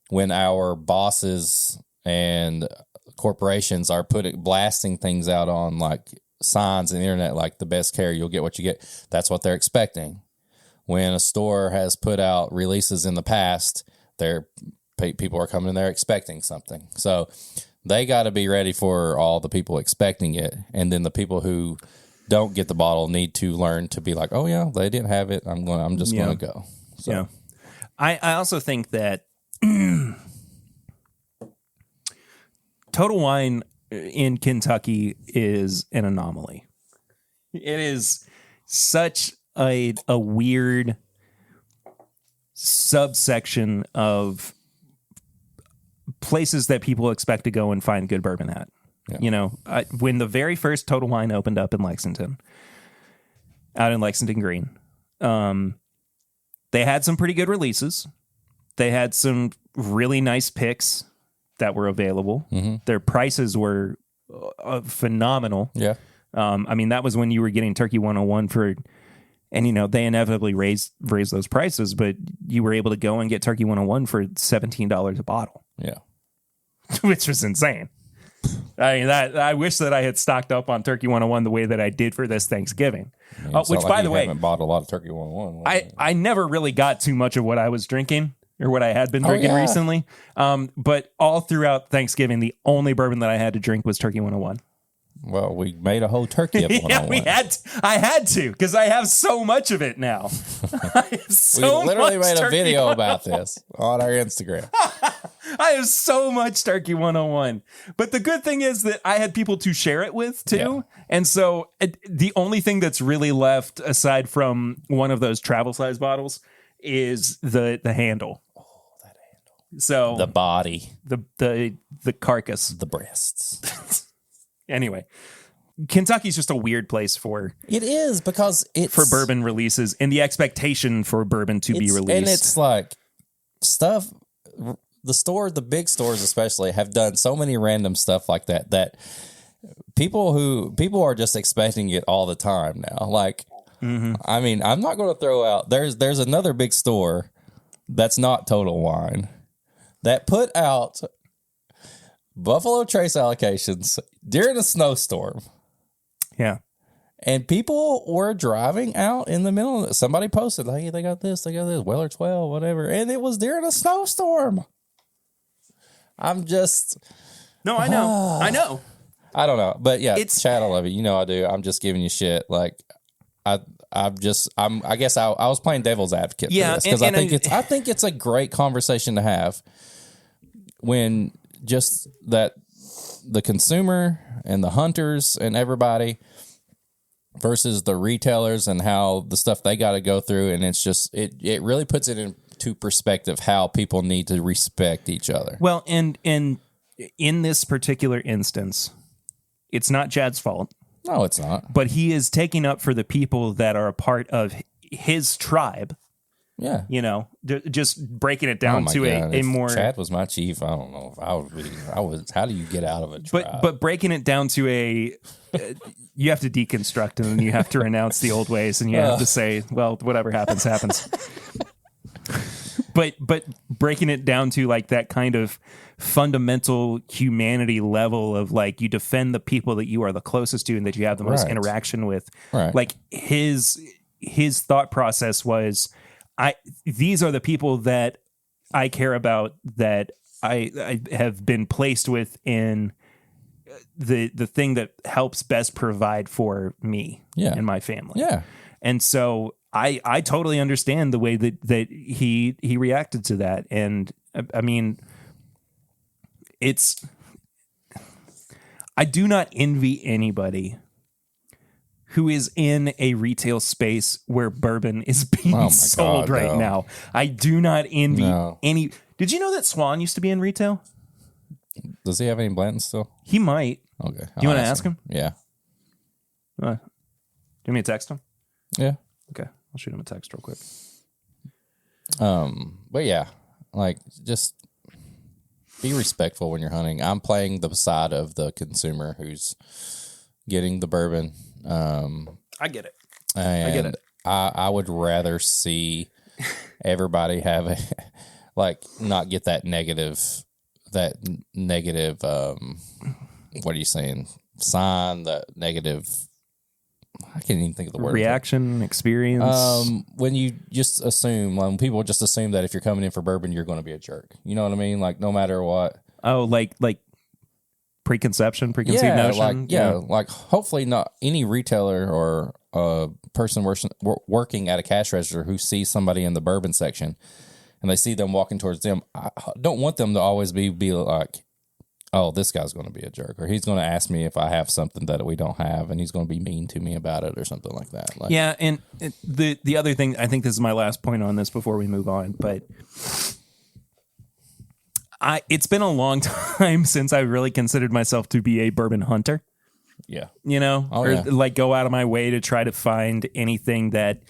when our bosses and corporations are blasting things out on like signs and the internet, like the best care, you'll get what you get. That's what they're expecting. When a store has put out releases in the past, people are coming in there expecting something. So they got to be ready for all the people expecting it. And then the people who don't get the bottle need to learn to be like, oh yeah, they didn't have it. I'm just going to go. So. Yeah. I also think that Total Wine in Kentucky is an anomaly. It is such a weird subsection of places that people expect to go and find good bourbon at. Yeah. You know, when the very first Total Wine opened up in Lexington, out in Lexington Green, they had some pretty good releases. They had some really nice picks that were available. Mm-hmm. Their prices were phenomenal. Yeah. I mean, that was when you were getting Turkey 101 for... And, you know, they inevitably raised those prices, but you were able to go and get Turkey 101 for $17 a bottle. Yeah. Which was insane. I mean, I wish that I had stocked up on Turkey 101 the way that I did for this Thanksgiving. Which, by the way, haven't bought a lot of Turkey 101. I never really got too much of what I was drinking or what I had been drinking recently. But all throughout Thanksgiving, the only bourbon that I had to drink was Turkey 101. Well, we made a whole turkey of 101. I had to, because I have so much of it now. We literally made a video about this on our Instagram. I have so much Turkey 101. But the good thing is that I had people to share it with, too. Yeah. And so the only thing that's really left, aside from one of those travel size bottles, is the handle. Oh, that handle. So the body. The carcass. The breasts. Anyway, Kentucky's just a weird place for bourbon releases and the expectation for bourbon to be released. And it's like stuff. The big stores especially have done so many random stuff like that people are just expecting it all the time now. Like, I mean, I'm not going to throw out. There's another big store that's not Total Wine that put out Buffalo Trace allocations during a snowstorm. Yeah. And people were driving out in the middle of it. Somebody posted, hey, they got this, Weller 12, whatever. And it was during a snowstorm. I'm just... No, I know. I know. I don't know. But yeah, Chad, I love you. You know I do. I'm just giving you shit. Like, I guess I was playing devil's advocate for this. Because I think it's a great conversation to have when... just that the consumer and the hunters and everybody versus the retailers and how the stuff they got to go through. And it's just, it really puts it into perspective how people need to respect each other. Well, and in this particular instance, it's not Chad's fault. No, it's not. But he is taking up for the people that are a part of his tribe. Yeah. You know, just breaking it down to God. a If more. Chad was my chief, I don't know if I would be. How do you get out of a tribe? But breaking it down to a. You have to deconstruct and then you have to renounce the old ways and you have to say, well, whatever happens, happens. But breaking it down to like that kind of fundamental humanity level of like you defend the people that you are the closest to and that you have the most interaction with. Right. Like his thought process was, these are the people that I care about, that I have been placed with in the thing that helps best provide for me and my family. Yeah. And so I totally understand the way that he reacted to that. And I mean, I do not envy anybody who is in a retail space where bourbon is being sold right now. I do not envy any. Did you know that Swan used to be in retail? Does he have any Blanton still? He might. Okay. Do you want to ask him? Yeah. Do you want me to text him? Yeah. Okay. I'll shoot him a text real quick. But yeah, like just be respectful when you're hunting. I'm playing the side of the consumer who's getting the bourbon. I get it. And I get it. I would rather see everybody have a not get that negative what are you saying? Sign that negative. I can't even think of the word. Reaction, experience. When you just assume, when people just assume that if you're coming in for bourbon, you're going to be a jerk. You know what I mean? Like no matter what. Oh, like preconceived notion. Like hopefully not any retailer or person working at a cash register who sees somebody in the bourbon section and they see them walking towards them. I don't want them to always be like, oh, this guy's going to be a jerk, or he's going to ask me if I have something that we don't have, and he's going to be mean to me about it or something like that. Like, yeah, and the other thing, I think this is my last point on this before we move on, but it's been a long time since I really considered myself to be a bourbon hunter. Yeah. You know, like go out of my way to try to find anything that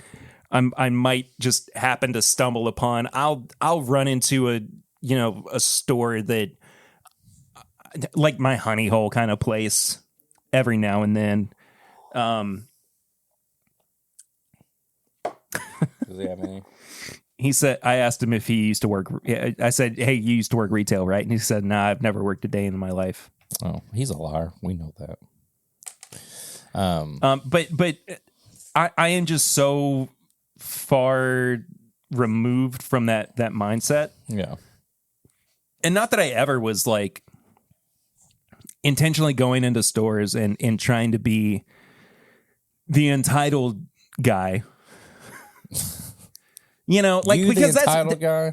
I might just happen to stumble upon. I'll run into a store that, like my honey hole kind of place every now and then. Does he have any? He said, I asked him if he used to work. I said, hey, you used to work retail, right? And he said, nah, I've never worked a day in my life. Oh, he's a liar. We know that. But I am just so far removed from that mindset. Yeah. And not that I ever was like intentionally going into stores and trying to be the entitled guy. You know, like because that's entitled guy.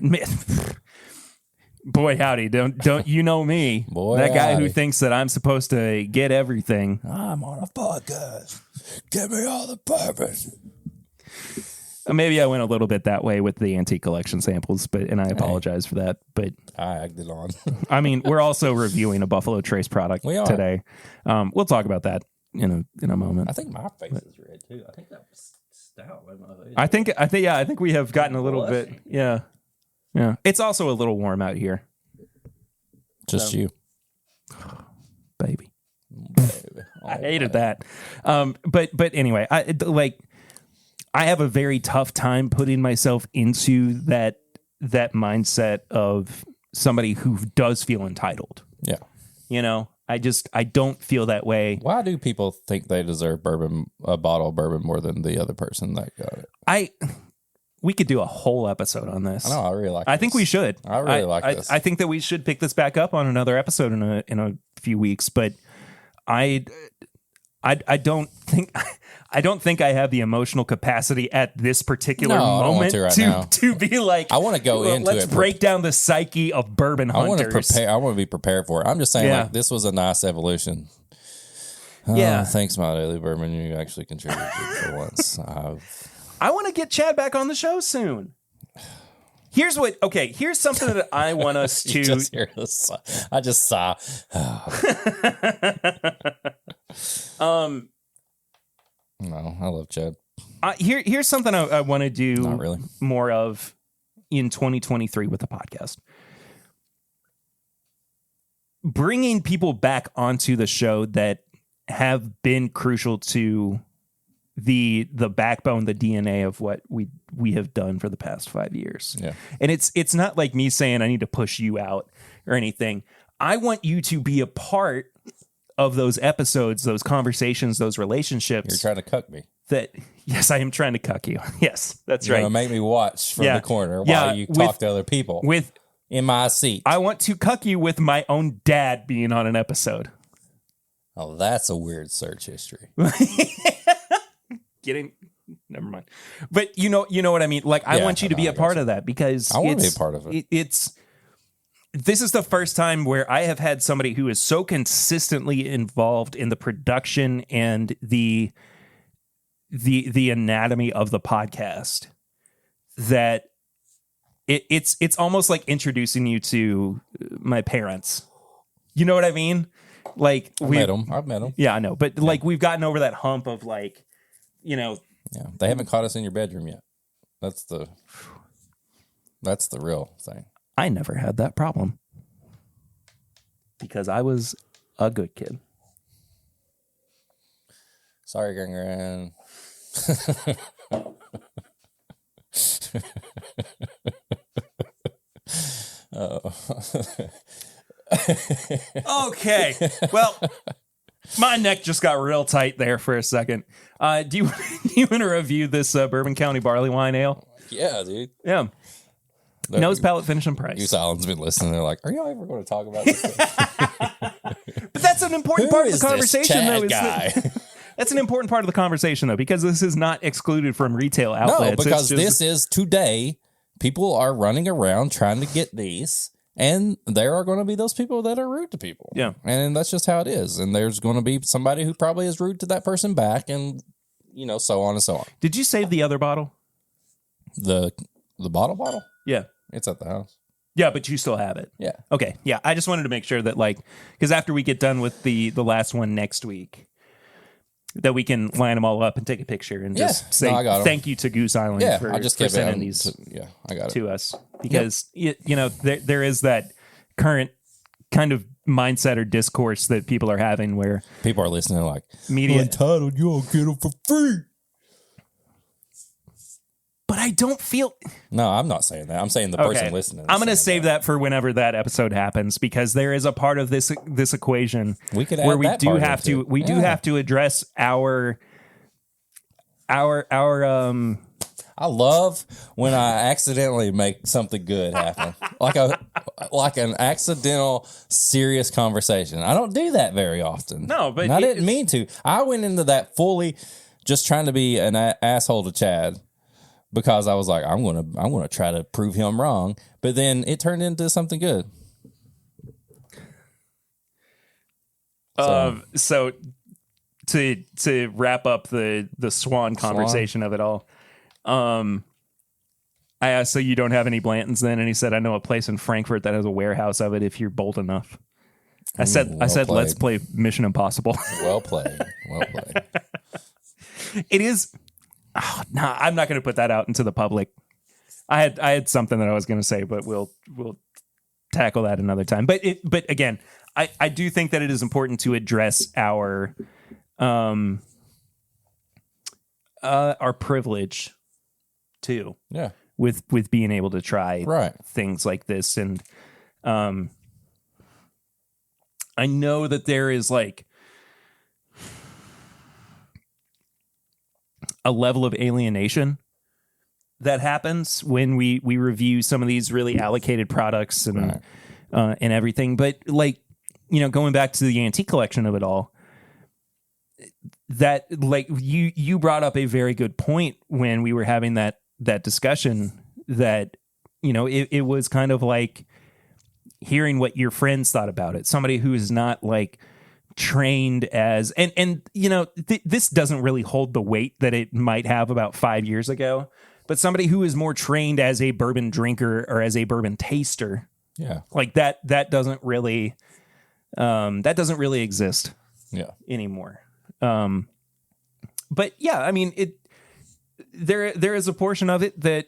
Boy, howdy! Don't you know me? Boy, that guy howdy. who thinks that I'm supposed to get everything. I'm on a podcast. Give me all the bourbon. Maybe I went a little bit that way with the antique collection samples, and I apologize for that. But I acted on. I mean, we're also reviewing a Buffalo Trace product today. We'll talk about that in a moment. I think my face is red too. I think that was stout. I think we have gotten a little bit. Yeah. It's also a little warm out here. Just you, baby. Oh, I hated that. But anyway, I have a very tough time putting myself into that mindset of somebody who does feel entitled. Yeah. You know, I don't feel that way. Why do people think they deserve a bottle of bourbon more than the other person that got it? We could do a whole episode on this. I know. I really like I think we should. I really like this. I think that we should pick this back up on another episode in a few weeks, but I don't think I have the emotional capacity at this particular moment to be like, I want to go into let's break down the psyche of bourbon hunters. I want to be prepared for it. I'm just saying, like, this was a nice evolution. Yeah. Thanks, My Daily Bourbon. You actually contributed for once. I want to get Chad back on the show soon. Here's something that I want us to. Just hear this. I just saw. I love Chad. Here's something I want to do Not really. more of in 2023 with the podcast. Bringing people back onto the show that have been crucial to the backbone, the DNA of what we have done for the past 5 years. Yeah. And it's not like me saying I need to push you out or anything. I want you to be a part of those episodes, those conversations, those relationships. You're trying to cuck me. Yes, I am trying to cuck you. Yes, that's You're right. gonna make me watch from the corner while you talk to other people in my seat. I want to cuck you with my own dad being on an episode. Oh, that's a weird search history. Never mind. But you know what I mean? Like, I want you to be a part of that because I want to be a part of it. This is the first time where I have had somebody who is so consistently involved in the production and the anatomy of the podcast that it's almost like introducing you to my parents. You know what I mean? Like I've met them. Yeah, I know. But like we've gotten over that hump of like, Yeah, they haven't caught us in your bedroom yet. That's the real thing. I never had that problem because I was a good kid. Sorry, Gangren. Okay. Well, my neck just got real tight there for a second. Do you want to review this Bourbon County Barleywine ale? Yeah, dude. Yeah. Nose, palate, finish, and price. Goose Island's been listening. They're like, are y'all ever going to talk about this thing? But that's an important part of the conversation, though. Guy? That's an important part of the conversation, though, because this is not excluded from retail outlets. No, because this is today. People are running around trying to get these, and there are going to be those people that are rude to people. Yeah. And that's just how it is. And there's going to be somebody who probably is rude to that person back, and, so on and so on. Did you save the other bottle? The bottle? Yeah. It's at the house. Yeah, but you still have it. Yeah. Okay. Yeah. I just wanted to make sure that, because after we get done with the last one next week, that we can line them all up and take a picture and just say thank you to Goose Island for sending these to us. Because, there is that current kind of mindset or discourse that people are having where people are listening like, media entitled, you'll get them for free. But I don't feel... No, I'm not saying that. I'm saying the person listening. I'm going to save that for whenever that episode happens, because there is a part of this equation where we do have to address our I love when I accidentally make something good happen, like an accidental serious conversation. I don't do that very often. No, but I didn't mean to. I went into that fully just trying to be an asshole to Chad. Because I was like, I'm gonna try to prove him wrong, but then it turned into something good. So to wrap up the Swan conversation of it all, I asked, so you don't have any Blantons then, and he said, I know a place in Frankfurt that has a warehouse of it if you're bold enough. I said, let's play Mission Impossible. Well played. It is. Oh, no, I'm not going to put that out into the public. I had something that I was going to say, but we'll tackle that another time. But again, I do think that it is important to address our privilege too. Yeah. With being able to try things like this, and I know that there is a level of alienation that happens when we review some of these really allocated products and everything. But going back to the antique collection of it all, that you brought up a very good point when we were having that discussion, that, it was kind of like hearing what your friends thought about it. Somebody who is not trained as, and this doesn't really hold the weight that it might have about 5 years ago, but somebody who is more trained as a bourbon drinker or as a bourbon taster, that doesn't really exist anymore. But yeah, I mean, there is a portion of it that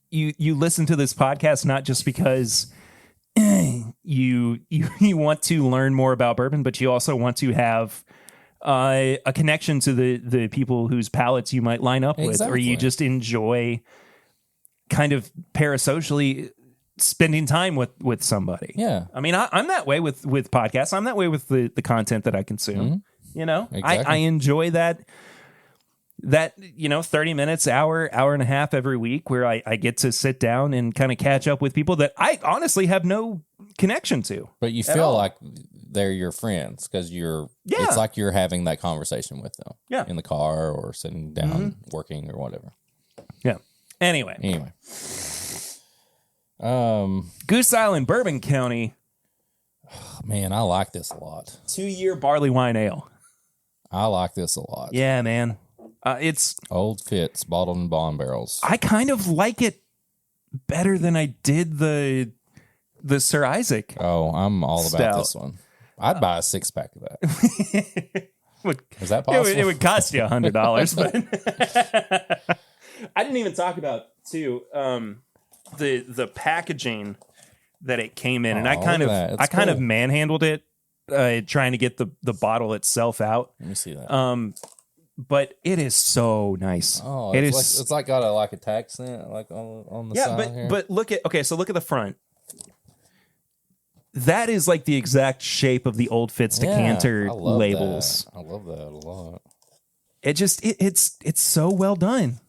you listen to this podcast not just because you want to learn more about bourbon, but you also want to have a connection to the people whose palates you might line up with, or you just enjoy kind of parasocially spending time with somebody. Yeah. I mean, I'm that way with podcasts. I'm that way with the content that I consume. You know, Exactly. I enjoy that 30 minutes, hour and a half every week where I get to sit down and kind of catch up with people that I honestly have no connection to. But you feel like they're your friends because it's like you're having that conversation with them. Yeah. In the car or sitting down working or whatever. Yeah. Anyway. Goose Island, Bourbon County. Man, I like this a lot. 2-year Barleywine ale. I like this a lot. Yeah, man. It's Old Fitz, bottled in bond barrels. I kind of like it better than I did the Sir Isaac. Oh, I'm all Stout. about this one. I'd buy a 6-pack of that. Is that possible? It would cost you $100, but I didn't even talk about too the packaging that it came in, and I kind of manhandled it, trying to get the bottle itself out. Let me see that. But it is so nice. Oh, it's like got a tag scent like on the side here. But look at the front. That is like the exact shape of the Old Fitz decanter labels. I love that a lot. It's so well done.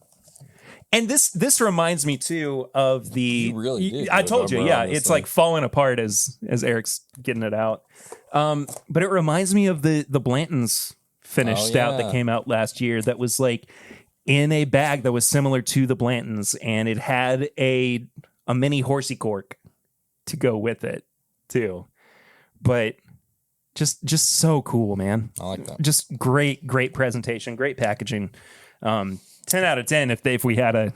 And this reminds me too of the. You really did. I told you, yeah, it's like falling apart as Eric's getting it out. But it reminds me of the Blanton's finished stout that came out last year. That was like in a bag that was similar to the Blanton's, and it had a mini horsey cork to go with it too. But just so cool, man. I like that. Just great presentation, great packaging. 10 out of 10 if we had a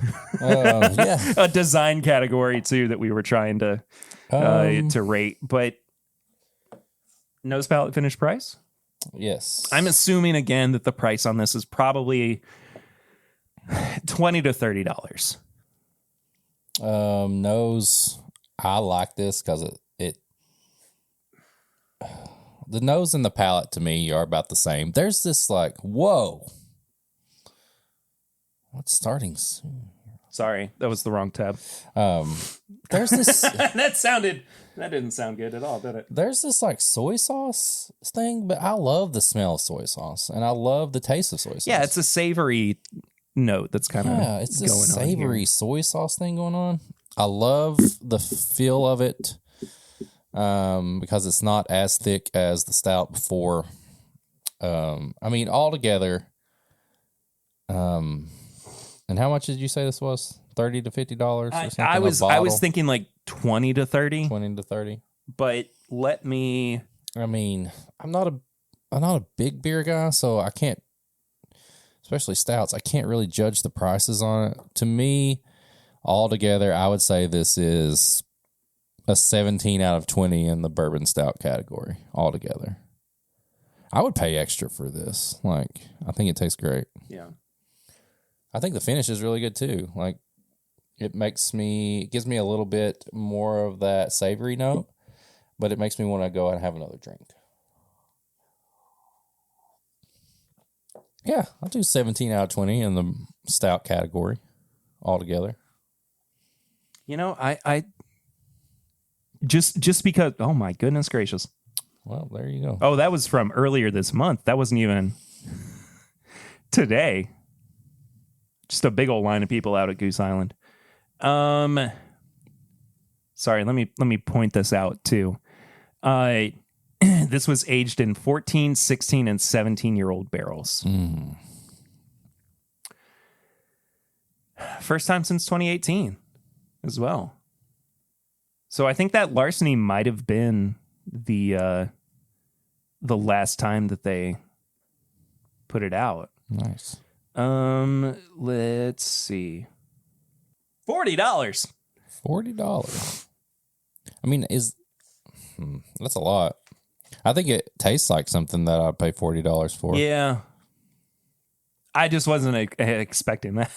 design category too that we were trying to rate. But nose, palate, finish, price? Yes. I'm assuming again that the price on this is probably $20 to $30. Nose, I like this because it the nose and the palate to me are about the same. There's this like, whoa. What's starting soon? Sorry, that was the wrong tab. There's this that didn't sound good at all, did it? There's this like soy sauce thing, but I love the smell of soy sauce and I love the taste of soy sauce. Yeah, it's a savory note that's kind of it's a savory soy sauce thing going on. I love the feel of it because it's not as thick as the stout before. I mean, altogether, and how much did you say this was? $30 to $50 or something? I was thinking like 20 to 30. 20 to 30. But let me. I mean, I'm not a big beer guy, so I can't, especially stouts. I can't really judge the prices on it. To me, altogether, I would say this is a 17 out of 20 in the bourbon stout category altogether. I would pay extra for this. Like, I think it tastes great. Yeah. I think the finish is really good too. Like, it gives me a little bit more of that savory note, but it makes me want to go and have another drink. Yeah, I'll do 17 out of 20 in the stout category altogether. You know, I just because, oh my goodness gracious. Well, there you go. Oh, that was from earlier this month. That wasn't even today. Just a big old line of people out at Goose Island. Sorry, let me point this out too. This was aged in 14, 16, and 17-year-old barrels. First time since 2018 as well. So I think that larceny might have been the last time that they put it out. Nice. Let's see. $40. $40. I mean, that's a lot. I think it tastes like something that I'd pay $40 for. Yeah. I just wasn't expecting that.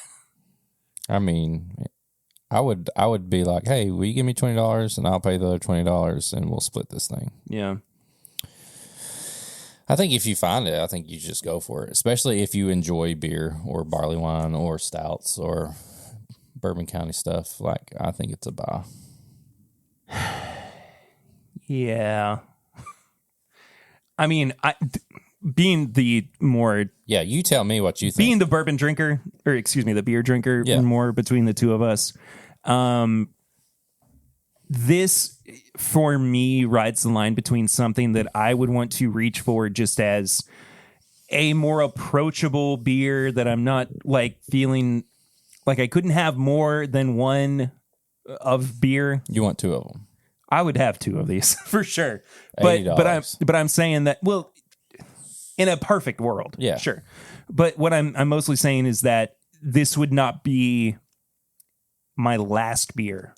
I mean, I would be like, hey, will you give me $20 and I'll pay the other $20 and we'll split this thing. Yeah. I think if you find it, I think you just go for it, especially if you enjoy beer or barley wine or stouts or Bourbon County stuff. Like, I think it's a buy. Yeah. I mean, being the more... Yeah, you tell me what you think. Being the bourbon drinker, or excuse me, the beer drinker, more between the two of us, this, for me, rides the line between something that I would want to reach for just as a more approachable beer that I'm not, like, feeling like I couldn't have more than one of beer. You want two of them. I would have two of these for sure. But I'm saying that, well, in a perfect world. Yeah. Sure. But what I'm mostly saying is that this would not be my last beer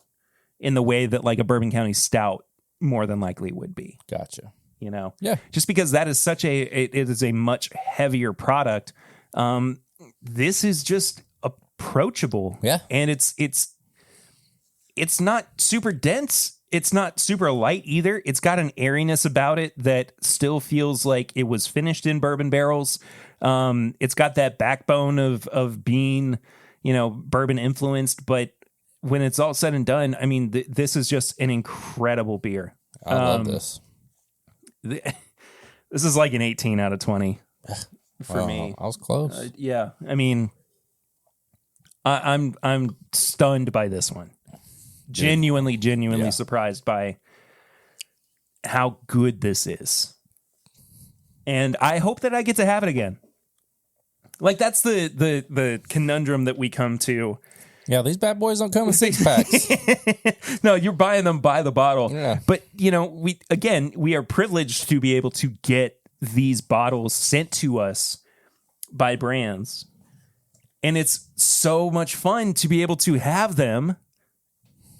in the way that like a Bourbon County Stout more than likely would be. Gotcha. You know? Yeah. Just because that is it is a much heavier product. This is just approachable. Yeah. And it's not super dense. It's not super light either. It's got an airiness about it that still feels like it was finished in bourbon barrels. It's got that backbone of being, bourbon influenced, but when it's all said and done, I mean, this is just an incredible beer. I love this. This is like an 18 out of 20 for me. I was close. Yeah. I mean, I'm stunned by this one. Genuinely surprised by how good this is. And I hope that I get to have it again. Like, that's the conundrum that we come to. Yeah, these bad boys don't come in 6-packs. No, you're buying them by the bottle. Yeah. But, we are privileged to be able to get these bottles sent to us by brands. And it's so much fun to be able to have them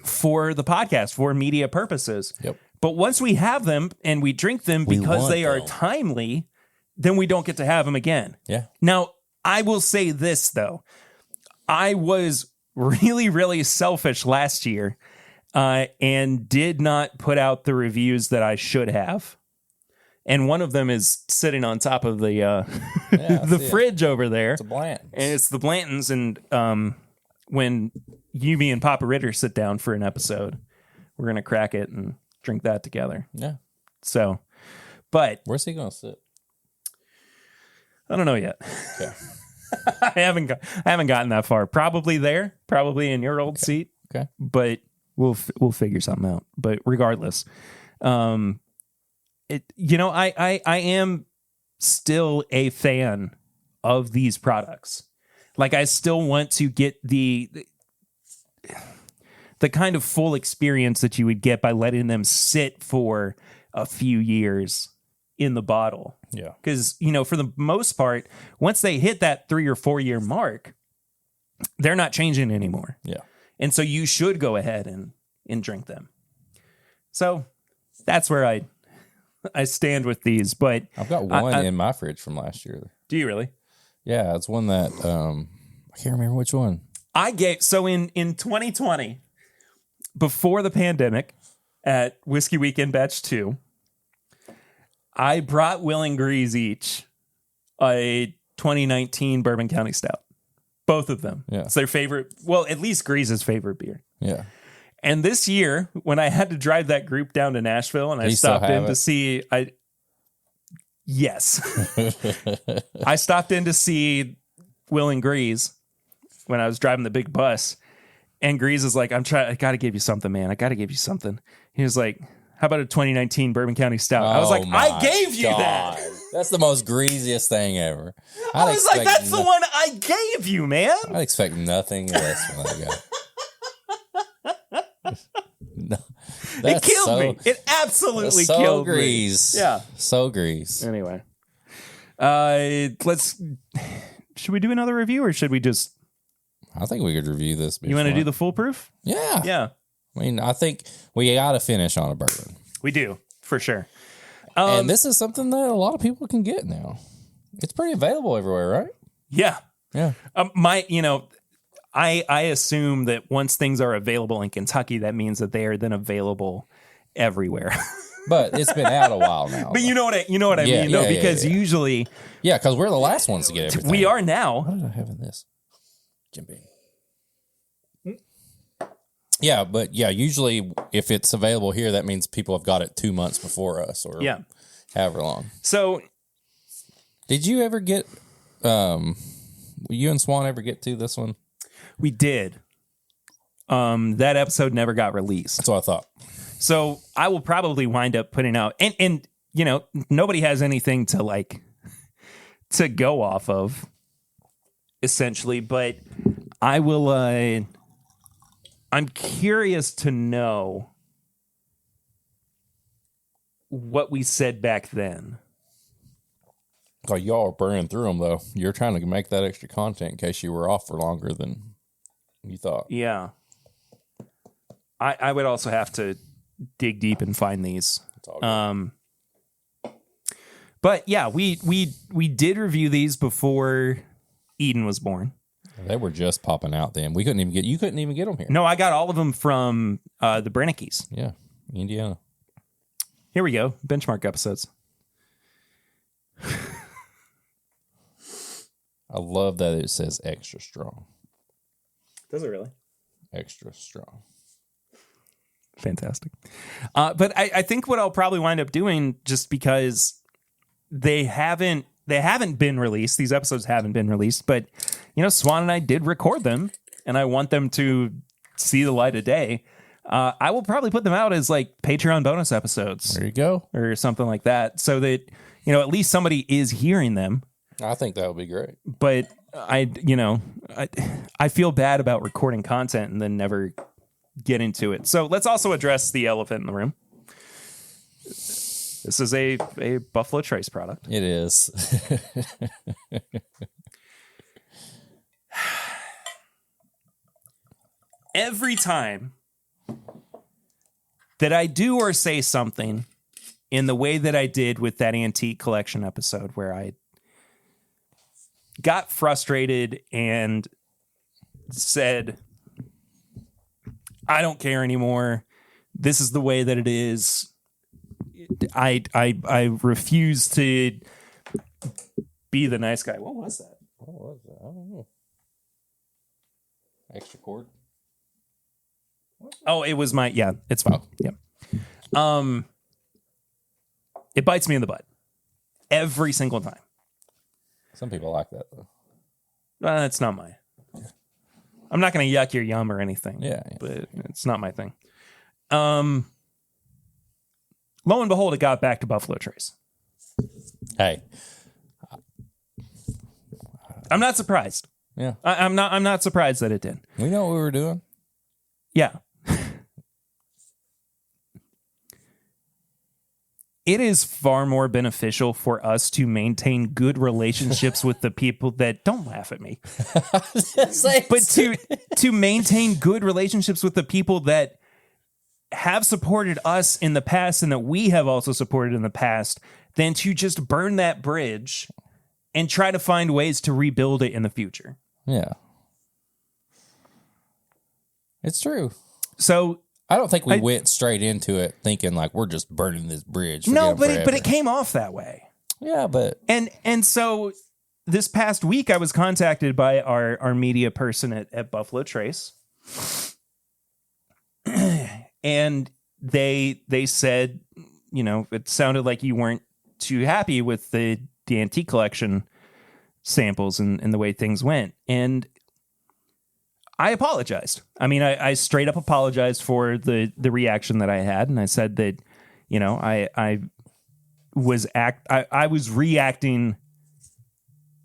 for the podcast, for media purposes. Yep. But once we have them and we drink them because they are timely, then we don't get to have them again. Yeah. Now, I will say this, though. I was really, really selfish last year and did not put out the reviews that I should have. And one of them is sitting on top of the the fridge over there. It's a Blanton's. And it's the Blanton's. And when you, me, and Papa Ritter sit down for an episode, we're going to crack it and drink that together. Yeah. So, but... Where's he going to sit? I don't know yet. Okay. I haven't gotten that far. Probably there. Probably in your old seat. Okay. But we'll figure something out. But regardless, I am still a fan of these products. Like, I still want to get the kind of full experience that you would get by letting them sit for a few years in the bottle. Yeah. Because, for the most part, once they hit that 3 or 4 year mark, they're not changing anymore. Yeah. And so you should go ahead and drink them. So that's where I stand with these. But I've got one in my fridge from last year. Do you really? Yeah, it's one that I can't remember which one. So in 2020, before the pandemic, at Whiskey Weekend Batch 2, I brought Will and Grease each a 2019 Bourbon County Stout. Both of them. Yeah. It's their favorite, well, at least Grease's favorite beer. Yeah. And this year, when I had to drive that group down to Nashville and I stopped in to see... Yes. I stopped in to see Will and Grease when I was driving the big bus. And Grease is like, I got to give you something, man. I got to give you something. He was like, how about a 2019 Bourbon County Stout? I was like, I gave you that. That's the most greasiest thing ever. I was like, that's the one I gave you, man. I'd expect nothing less from that guy. No, it killed me. It absolutely killed grease. me. Yeah. So grease. Anyway. Should we do another review or should we just... I think we could review this. You want to do the foolproof? Yeah. Yeah. I mean, I think we got to finish on a bourbon. We do, for sure. And this is something that a lot of people can get now. It's pretty available everywhere, right? Yeah. Yeah. I assume that once things are available in Kentucky, that means that they are then available everywhere. But it's been out a while now. But you know what I Yeah, mean, though, yeah, because yeah. usually Yeah, because we're the last ones to get everything. we are now. What did I have in this? Jim Beam. Yeah, but yeah, usually if it's available here, that means people have got it 2 months before us or however long. So did you ever get, you and Swan ever get to this one? we did. That episode never got released. That's what I thought. So I will probably wind up putting out, and nobody has anything to go off of, essentially. But I will. I'm curious to know what we said back then. Oh, y'all are burning through them though. You're trying to make that extra content in case you were off for longer than you thought. Yeah, I would also have to dig deep and find these. But yeah, we did review these before Eden was born. They were just popping out then. You couldn't even get them here. No, I got all of them from the Brennickies. Yeah, Indiana. Here we go. Benchmark episodes. I love that it says extra strong. Does it really? Extra strong. Fantastic. But I think what I'll probably wind up doing, just because they haven't been released, these episodes haven't been released, but Swan and I did record them, and I want them to see the light of day. I will probably put them out as Patreon bonus episodes. There you go. Or something like that, so that at least somebody is hearing them. I think that would be great. But I feel bad about recording content and then never get into it. So let's also address the elephant in the room. This is a Buffalo Trace product. It is. Every time that I do or say something in the way that I did with that antique collection episode, where I got frustrated and said, I don't care anymore. This is the way that it is. I refuse to be the nice guy. What was that? What was that? I don't know. Extra cord? Oh, it was it's fine. Yeah. It bites me in the butt every single time. Some people like that though. It's not my. I'm not going to yuck your yum or anything. Yeah. But it's not my thing. Lo and behold, it got back to Buffalo Trace. Hey, I'm not surprised. Yeah. I'm not surprised that it did. We know what we were doing. Yeah. It is far more beneficial for us to maintain good relationships with the people that don't laugh at me. But to maintain good relationships with the people that have supported us in the past and that we have also supported in the past than to just burn that bridge and try to find ways to rebuild it in the future. Yeah. It's true. So I don't think we went straight into it thinking we're just burning this bridge. No, but it came off that way. Yeah, but and so this past week I was contacted by our media person at Buffalo Trace. And they said, it sounded like you weren't too happy with the antique collection samples and the way things went. And I apologized. I mean, I straight up apologized for the reaction that I had. And I said that, I was reacting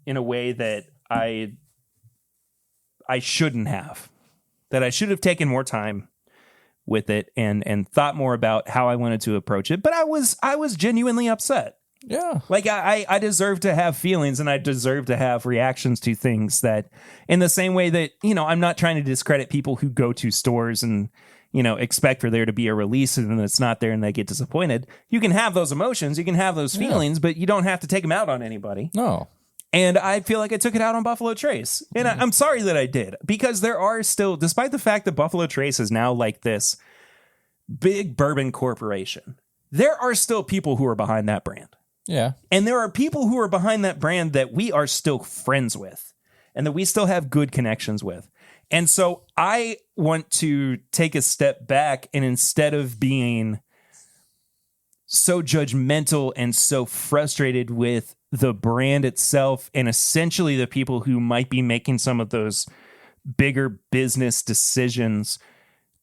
in a way that I shouldn't have, that I should have taken more time with it and thought more about how I wanted to approach it. But I was genuinely upset. yeah, I deserve to have feelings, and I deserve to have reactions to things that, in the same way that, I'm not trying to discredit people who go to stores and, expect for there to be a release and then it's not there and they get disappointed. You can have those emotions, you can have those feelings, but you don't have to take them out on anybody. no. And I feel like I took it out on Buffalo Trace. And I'm sorry that I did, because there are still, despite the fact that Buffalo Trace is now like this big bourbon corporation, there are still people who are behind that brand. Yeah. And there are people who are behind that brand that we are still friends with and that we still have good connections with. And so I want to take a step back, and instead of being so judgmental and so frustrated with the brand itself and essentially the people who might be making some of those bigger business decisions,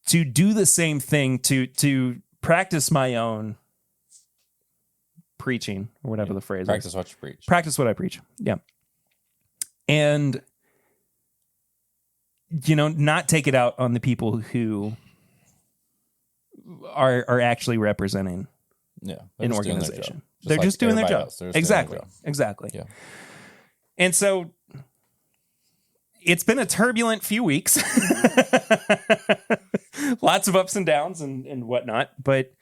to do the same thing, to practice my own preaching, or whatever the phrase Practice is. what you preach. Practice what I preach. Yeah. And, you know, not take it out on the people who are actually representing an organization. They're just doing their job. Exactly. Yeah. And so it's been a turbulent few weeks. Lots of ups and downs and whatnot, but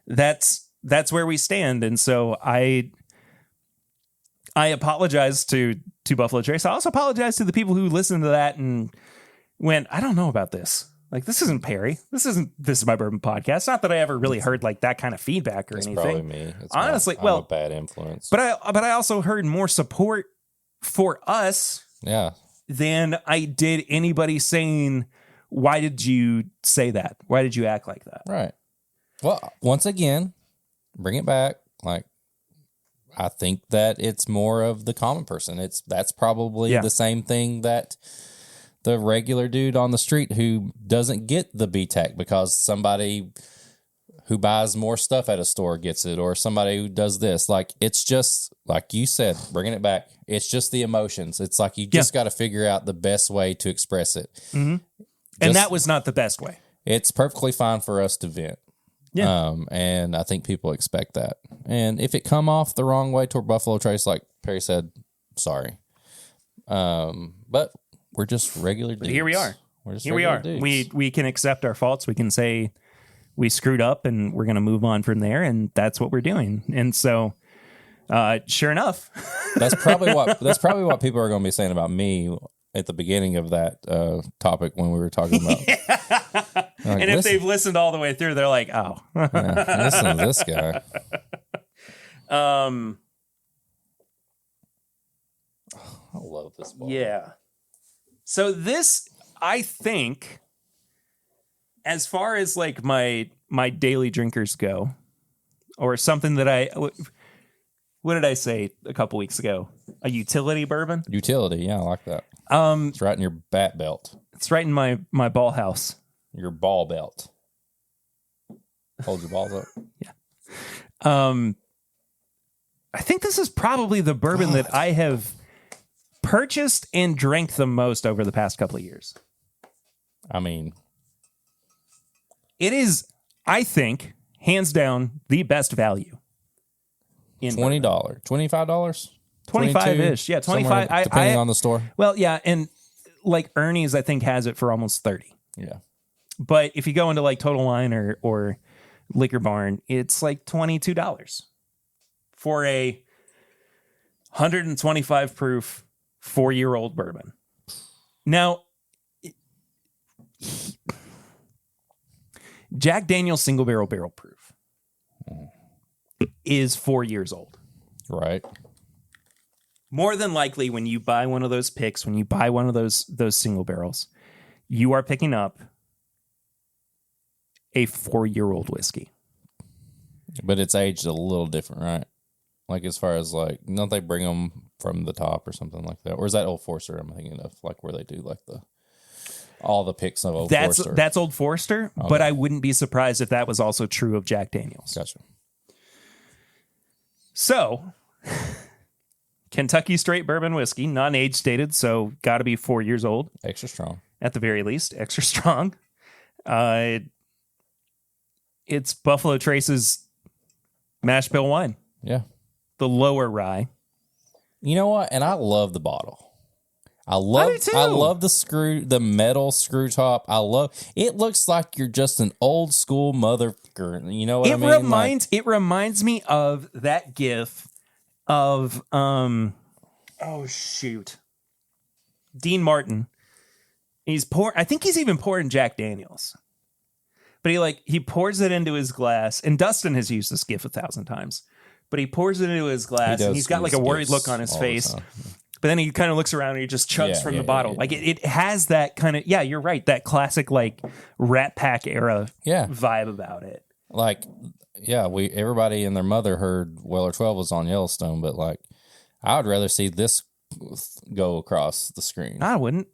that's where we stand. And so I apologize to Buffalo Trace. I also apologize to the people who listened to that and went, I don't know about this. Like, this isn't Perry. This is my bourbon podcast. Not that I ever really heard like that kind of feedback or anything. Probably me. Honestly, I'm a bad influence. But I also heard more support for us. Yeah. Than I did anybody saying, why did you say that? Why did you act like that? Right. Well, once again, bring it back. Like, I think that it's more of the common person. That's probably the same thing that the regular dude on the street who doesn't get the BTAC because somebody who buys more stuff at a store gets it, or somebody who does this. Like, it's just, like you said, bringing it back, it's just the emotions. It's like you just got to figure out the best way to express it. Mm-hmm. And that was not the best way. It's perfectly fine for us to vent. Yeah. And I think people expect that. And if it come off the wrong way toward Buffalo Trace, like Perry said, sorry. But we're just regular dudes. But here we are. Here we are. We can accept our faults. We can say we screwed up and we're going to move on from there. And that's what we're doing. And so, sure enough, that's probably what people are going to be saying about me at the beginning of that topic when we were talking about. Like, and if they've listened all the way through, they're like, oh, listen to this guy. I love this ball. Yeah. So this, I think, as far as like my daily drinkers go, or something that what did I say a couple weeks ago? A utility bourbon? Utility, yeah, I like that. It's right in your bat belt. It's right in my ball house. Your ball belt. Hold your balls up. Yeah. I think this is probably the bourbon that I have purchased and drank the most over the past couple of years. I mean, it is, I think, hands down, the best value. $20, $25, 25-ish, yeah, 25. Depending on the store. Well, yeah, and like Ernie's, I think has it for almost 30. Yeah, but if you go into like Total Wine or Liquor Barn, it's like $22 for a 125 proof 4-year-old bourbon. Now, Jack Daniel's single barrel proof is 4 years old. Right. More than likely, when you buy one of those picks, when you buy one of those single barrels, you are picking up a 4-year-old whiskey. But it's aged a little different, right? Like, as far as like, don't they bring them from the top or something like that? Or is that Old Forester I'm thinking of, like where they do like all the picks of Old Forester? That's Old Forester, okay. But I wouldn't be surprised if that was also true of Jack Daniel's. Gotcha. So, Kentucky straight bourbon whiskey, non-age stated, so got to be 4 years old. Extra strong. At the very least, extra strong. It's Buffalo Trace's mash bill wine. Yeah. The lower rye. You know what? And I love the bottle. I love the metal screw top. It looks like you're just an old school motherfucker. You know what I mean? It reminds me of that gif of Oh, shoot. Dean Martin. I think he's even pouring Jack Daniels. But he pours it into his glass. And Dustin has used this GIF 1,000 times. But he pours it into his glass, and he's got like a worried look on his face. But then he kind of looks around and he just chugs from the bottle. Like it has that kind of, you're right. That classic like Rat Pack era vibe about it. Like, everybody and their mother heard Weller 12 was on Yellowstone, but like, I would rather see this go across the screen. I wouldn't,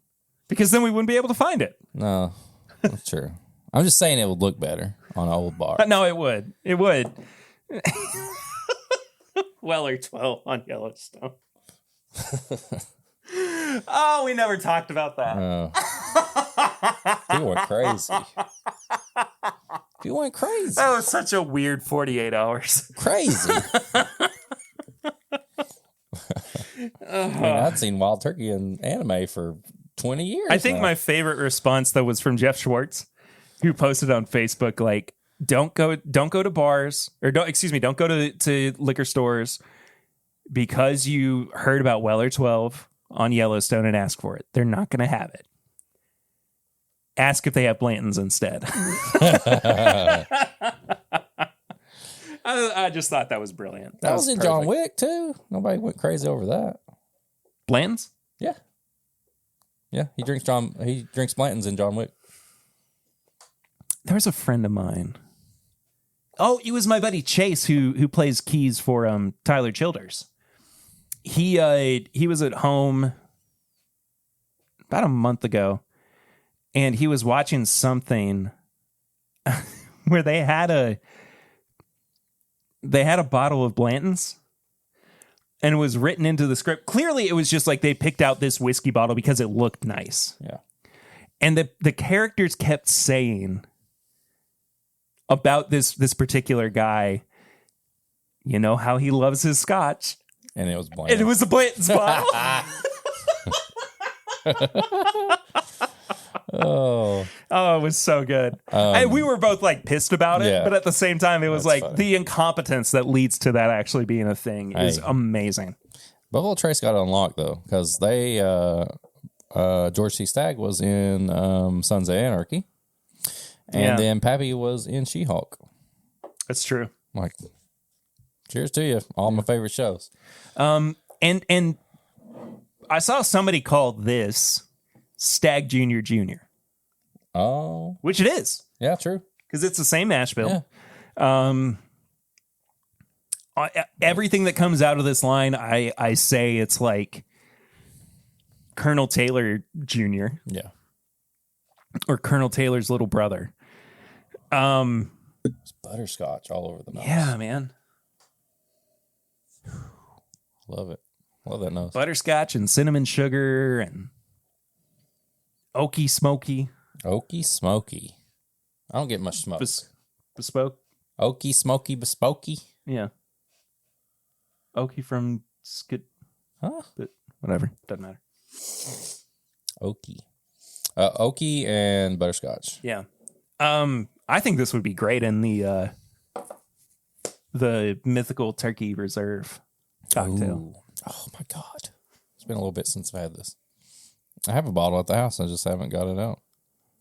because then we wouldn't be able to find it. No, that's true. I'm just saying it would look better on an old bar. No, it would. It would. Weller 12 on Yellowstone. Oh, we never talked about that. People went crazy. That was such a weird 48 hours. Crazy. I mean, I'd seen Wild Turkey in anime for 20 years. I think my favorite response, though, was from Jeff Schwartz, who posted on Facebook, like, don't go to bars, or don't go to liquor stores because you heard about Weller 12 on Yellowstone and ask for it. They're not going to have it. Ask if they have Blanton's instead. I just thought that was brilliant. That was in perfect. John Wick, too. Nobody went crazy over that. Blanton's? Yeah. Yeah, he drinks Blanton's in John Wick. There was a friend of mine. Oh, it was my buddy Chase who plays keys for Tyler Childers. He was at home about a month ago, and he was watching something where they had a bottle of Blanton's, and it was written into the script. Clearly, it was just like they picked out this whiskey bottle because it looked nice. Yeah, and the characters kept saying about this particular guy, you know how he loves his scotch. And it was Blanton. And it was a Blanton's bottle. Oh, it was so good. We were both like pissed about it, but at the same time, it was like funny. The incompetence that leads to that actually being a thing is amazing. Buffalo Trace got unlocked though, because they George C. Stagg was in Sons of Anarchy, and then Pappy was in She-Hulk. That's true. Like, cheers to you. All my favorite shows. And I saw somebody call this Stag Junior Jr. Oh, which it is. Yeah, true. Because it's the same mash bill. Yeah. Everything that comes out of this line, I say it's like Colonel Taylor Jr. Yeah. Or Colonel Taylor's little brother. It's butterscotch all over the nose. Yeah, man. Love it. Love that nose. Butterscotch and cinnamon sugar and oaky smoky. Oaky smoky. I don't get much smoke. Bespoke. Oaky smoky bespokey. Yeah. Oaky from Skid. Huh? But whatever. Doesn't matter. Oaky. Oaky and butterscotch. Yeah. I think this would be great in the Mythical Turkey Reserve cocktail. Ooh. Oh my God. It's been a little bit since I've had this. I have a bottle at the house. I just haven't got it out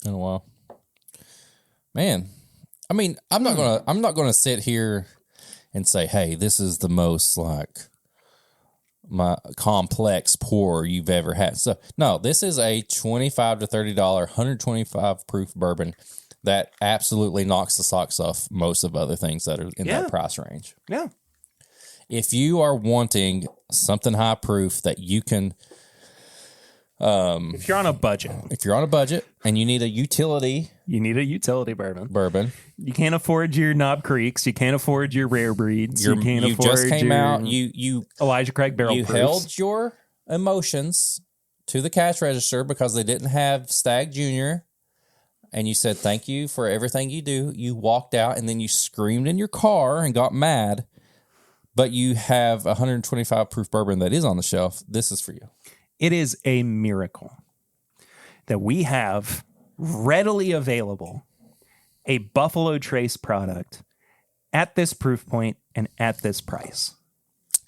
in a while. Man, I mean, I'm not gonna sit here and say, hey, this is the most like my complex pour you've ever had. So no, this is a $25 to $30, 125 proof bourbon that absolutely knocks the socks off most of other things that are in that price range. Yeah. If you are wanting something high proof that you can, if you're on a budget and you need a utility, bourbon. You can't afford your Knob Creeks. You can't afford your rare breeds. You can't afford just came your out. You Elijah Craig barrel. You proofs. held your emotions to the cash register because they didn't have Stag Jr. And you said thank you for everything you do. You walked out and then you screamed in your car and got mad. But you have 125 proof bourbon that is on the shelf. This is for you. It is a miracle that we have readily available a Buffalo Trace product at this proof point and at this price.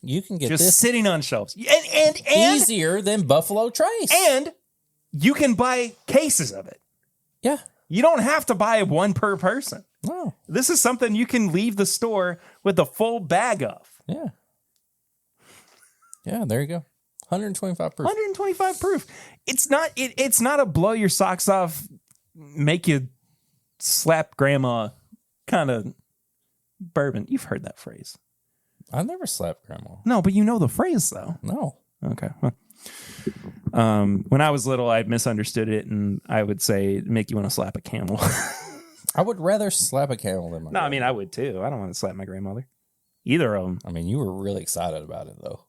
You can get just this sitting on shelves. And easier than Buffalo Trace. And you can buy cases of it. Yeah. You don't have to buy one per person. No. This is something you can leave the store with a full bag of. Yeah. Yeah, there you go. 125 proof. 125 proof. It's not a blow your socks off, make you slap grandma kind of bourbon. You've heard that phrase. I never slapped grandma. No, but you know the phrase though. No. Okay. Well, when I was little, I misunderstood it, and I would say, make you want to slap a camel. I would rather slap a camel than my No, I mean, I would too. I don't want to slap my grandmother. Either of them. I mean, you were really excited about it, though.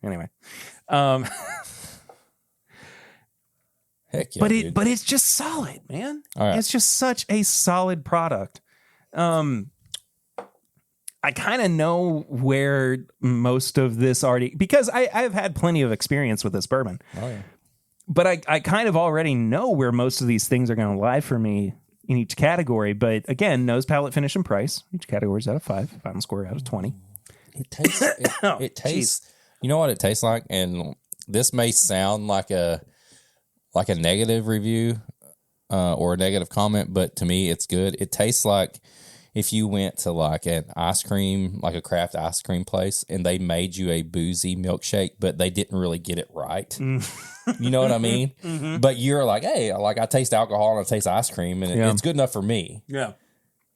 Anyway. Heck yeah, dude. But it's just solid, man. All right. It's just such a solid product. I kind of know where most of this already, because I've had plenty of experience with this bourbon. Oh, yeah. But I kind of already know where most of these things are going to lie for me in each category. But again, nose, palate, finish, and price. Each category is out of 5. Final score out of 20. It tastes. It tastes. You know what it tastes like, and this may sound like a negative review or a negative comment, but to me, it's good. It tastes like if you went to like an ice cream, like a craft ice cream place, and they made you a boozy milkshake, but they didn't really get it right. You know what I mean? Mm-hmm. But you're like, hey, like I taste alcohol and I taste ice cream, and it's good enough for me. Yeah.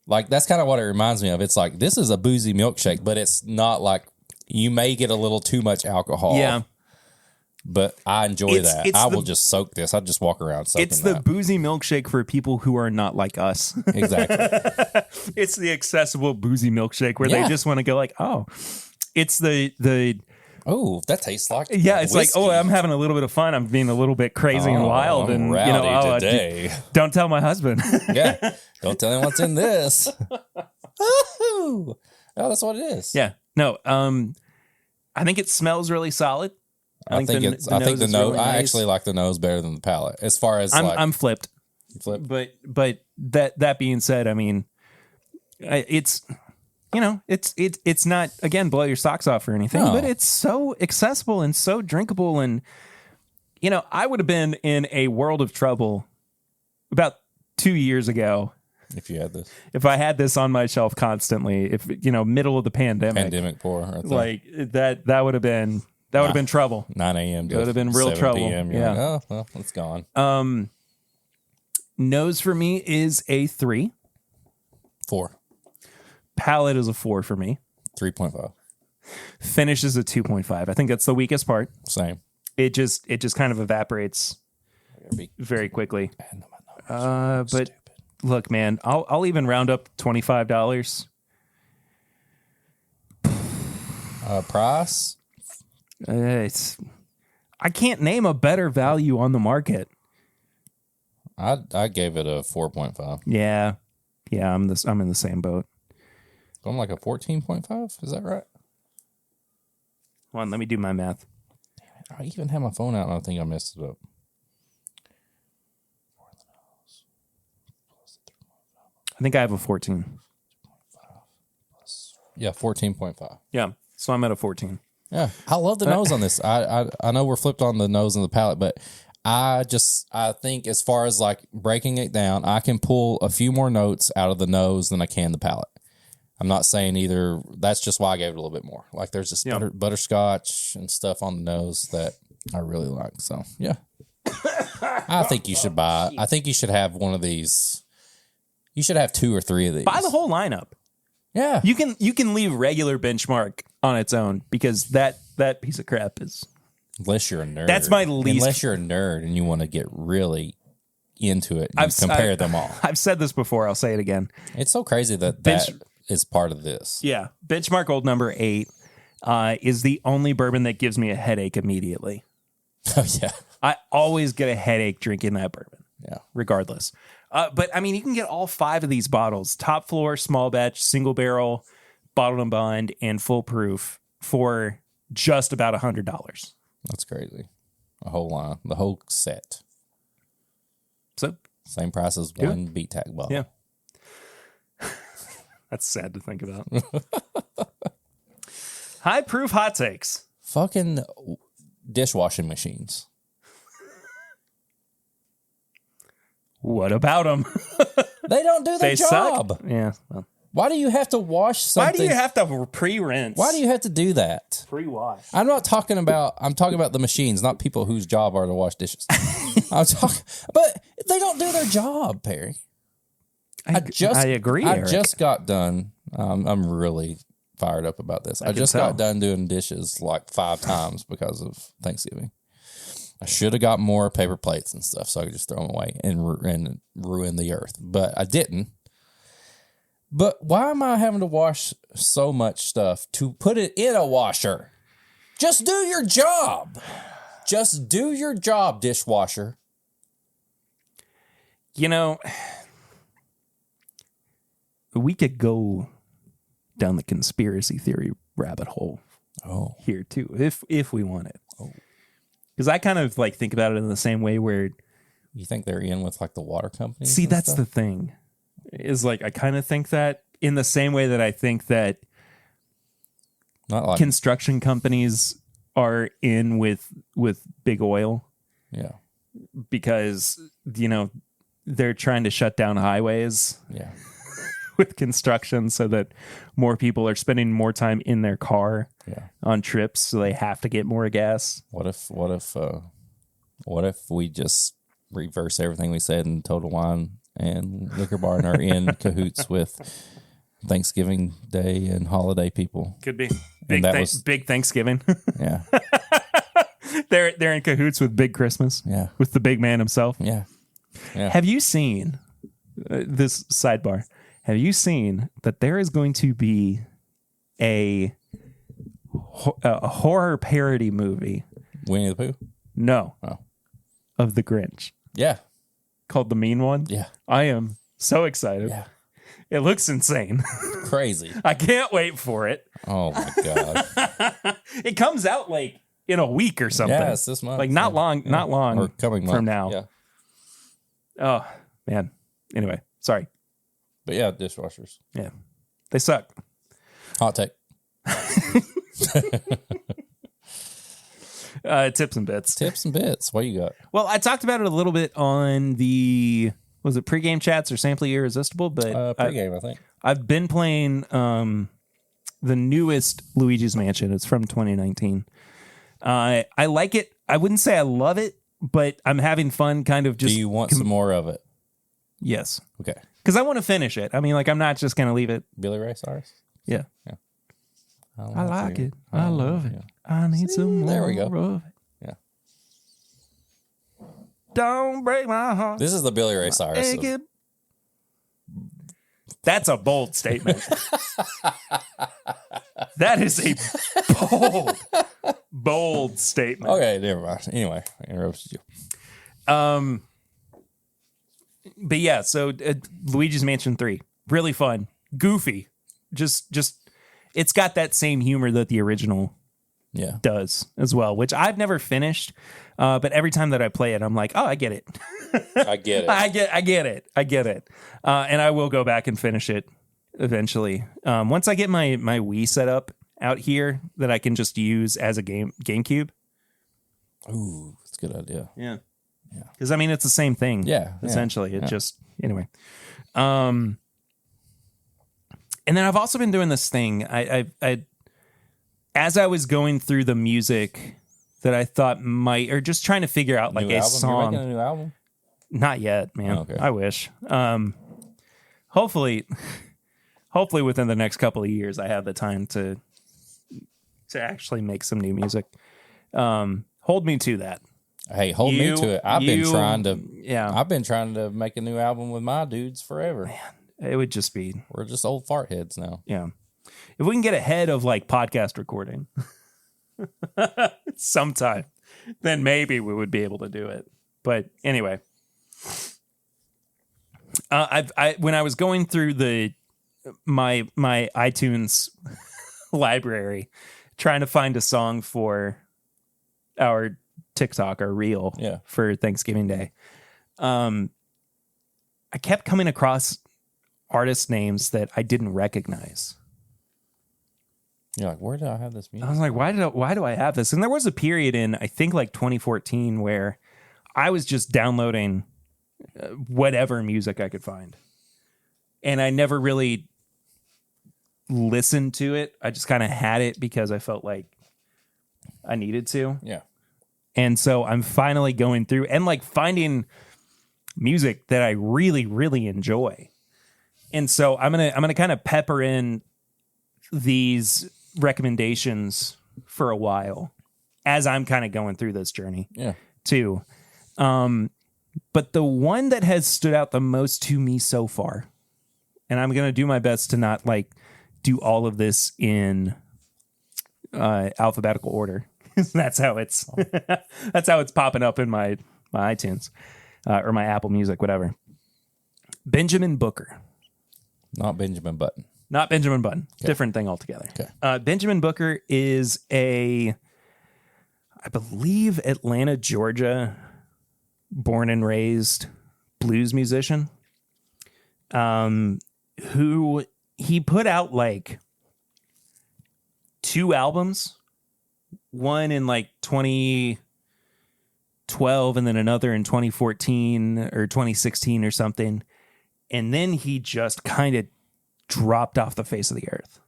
Like that's kind of what it reminds me of. It's like, this is a boozy milkshake, but it's not like, you may get a little too much alcohol. Yeah. But I enjoy that. I will just soak this. I just walk around soaking It's the boozy milkshake for people who are not like us. Exactly. It's the accessible boozy milkshake where they just want to go like, oh, it's the oh, that tastes like it's whiskey. like, oh, I'm having a little bit of fun. I'm being a little bit crazy and wild, and rowdy today. Don't tell my husband. Yeah, don't tell him what's in this. Oh, that's what it is. Yeah, no. I think it smells really solid. I think the nose. Really nice. I actually like the nose better than the palate. As far as I'm flipped. But that being said, I mean, it's it's not, again, blow your socks off or anything, but it's so accessible and so drinkable. And I would have been in a world of trouble about 2 years ago if you had this. If I had this on my shelf constantly, if middle of the pandemic pour, right there. like that would have been. That would have been trouble. 9 a.m. That would have been real trouble. PM, yeah. Like, oh, well, it's gone. Nose for me is a 3. 4. Palate is a 4 for me. 3.5. Finish is a 2.5. I think that's the weakest part. Same. It just kind of evaporates very quickly. But stupid. Look, man, I'll even round up $25. Price? I can't name a better value on the market. I gave it a 4.5. Yeah, I'm in the same boat. I'm like a 14.5. Is that right? Hold on, let me do my math. Damn it, I even have my phone out, and I think I messed it up. I think I have a 14. Yeah, 14.5. Yeah, so I'm at a 14. Yeah, I love the nose on this. I know we're flipped on the nose and the palate, but I think as far as like breaking it down, I can pull a few more notes out of the nose than I can the palate. I'm not saying either. That's just why I gave it a little bit more. Like there's just butterscotch and stuff on the nose that I really like. So yeah, I think you should buy. I think you should have one of these. You should have 2 or 3 of these. Buy the whole lineup. Yeah, you can leave regular Benchmark on its own because that piece of crap is. Unless you're a nerd. That's my least. Unless you're a nerd and you want to get really into it and compare them all. I've said this before. I'll say it again. It's so crazy that is part of this. Yeah, Benchmark Old Number 8 is the only bourbon that gives me a headache immediately. Oh yeah, I always get a headache drinking that bourbon. Yeah, regardless. But I mean, you can get all 5 of these bottles: top floor, small batch, single barrel, bottled and bond, and full proof for just about $100. That's crazy. A whole line, the whole set. So same price as one beat tag bottle. Yeah. That's sad to think about. High proof hot takes. Fucking dishwashing machines. What about them? They don't do their job. Suck. Yeah. Well. Why do you have to wash something? Why do you have to pre-rinse? Why do you have to do that? Pre-wash. I'm talking about the machines, not people whose job are to wash dishes. But they don't do their job, Perry. I agree, I Eric. just got done. I'm really fired up about this. I just got done doing dishes like 5 times because of Thanksgiving. I should have got more paper plates and stuff so I could just throw them away and ruin the earth. But I didn't. But why am I having to wash so much stuff to put it in a washer? Just do your job. Just do your job, dishwasher. You know, we could go down the conspiracy theory rabbit hole here too, if we want it. Because I kind of like think about it in the same way where you think they're in with like the water companies. See, that's the thing. Is like I kind of think that in the same way that I think that not like construction companies are in with big oil. Yeah. Because, you know, they're trying to shut down highways. Yeah. With construction so that more people are spending more time in their car on trips, so they have to get more gas. What if we just reverse everything we said and Total Wine and Liquor Barn are in cahoots with Thanksgiving Day and holiday people? Could be big Thanksgiving. Yeah. They're in cahoots with Big Christmas. Yeah. With the big man himself. Yeah. Have you seen this sidebar? Have you seen that there is going to be a horror parody movie? Winnie the Pooh? No. Oh. Of the Grinch. Yeah. Called The Mean One? Yeah. I am so excited. Yeah. It looks insane. Crazy. I can't wait for it. Oh my God. It comes out like in a week or something. Yeah, it's this month. Like not long or coming from month. now. Yeah. Oh, man. Anyway, sorry. But yeah, dishwashers. Yeah. They suck. Hot take. Tips and bits. Tips and bits. What you got? Well, I talked about it a little bit on the, was it pregame chats or Simply Irresistible? But pregame, I think. I've been playing the newest Luigi's Mansion. It's from 2019. I like it. I wouldn't say I love it, but I'm having fun kind of just. Do you want some more of it? Yes. Okay. Because I want to finish it. I mean, like, I'm not just going to leave it. Billy Ray Cyrus? Yeah. Yeah. I like it. I love it. Yeah. I need some more there we go. of it. Yeah. Don't break my heart. This is the Billy Ray Cyrus. That's a bold statement. That is a bold statement. Okay, never mind. Anyway, I interrupted you. But yeah, so Luigi's Mansion 3, really fun, goofy, just it's got that same humor that the original does as well, which I've never finished, but every time that I play it, I'm like, oh, I get it. I get it. I get it. And I will go back and finish it eventually. Once I get my Wii set up out here that I can just use as a GameCube. Ooh, that's a good idea. Yeah. Yeah. Because I mean, it's the same thing. Yeah. Essentially. It just, anyway. And then I've also been doing this thing. I as I was going through the music that I thought might, or just trying to figure out like a song. You're making a new album? Not yet, man. Oh, okay. I wish. Hopefully within the next couple of years, I have the time to actually make some new music. Hold me to that. Hey, hold me to it. I've been trying to make a new album with my dudes forever. Man, it would just be. We're just old fart heads now. Yeah. If we can get ahead of like podcast recording sometime, then maybe we would be able to do it. But anyway, when I was going through my iTunes library, trying to find a song for our TikTok or reel for Thanksgiving Day, I kept coming across artist names that I didn't recognize. You're like, where did I have this music? I was like, why do I have this? And there was a period in, I think, like 2014 where I was just downloading whatever music I could find. And I never really listened to it. I just kind of had it because I felt like I needed to. Yeah. And so I'm finally going through and like finding music that I really, really enjoy. And so I'm gonna kind of pepper in these recommendations for a while as I'm kind of going through this journey. Yeah. Too. But the one that has stood out the most to me so far, and I'm gonna do my best to not like do all of this in alphabetical order. That's how it's popping up in my iTunes or my Apple Music, whatever. Benjamin Booker. Not Benjamin Button. Not Benjamin Button. Okay. Different thing altogether. Okay. Benjamin Booker is I believe, Atlanta, Georgia, born and raised blues musician. Who he put out like 2 albums, one in like 2012 and then another in 2014 or 2016 or something. And then he just kind of dropped off the face of the earth.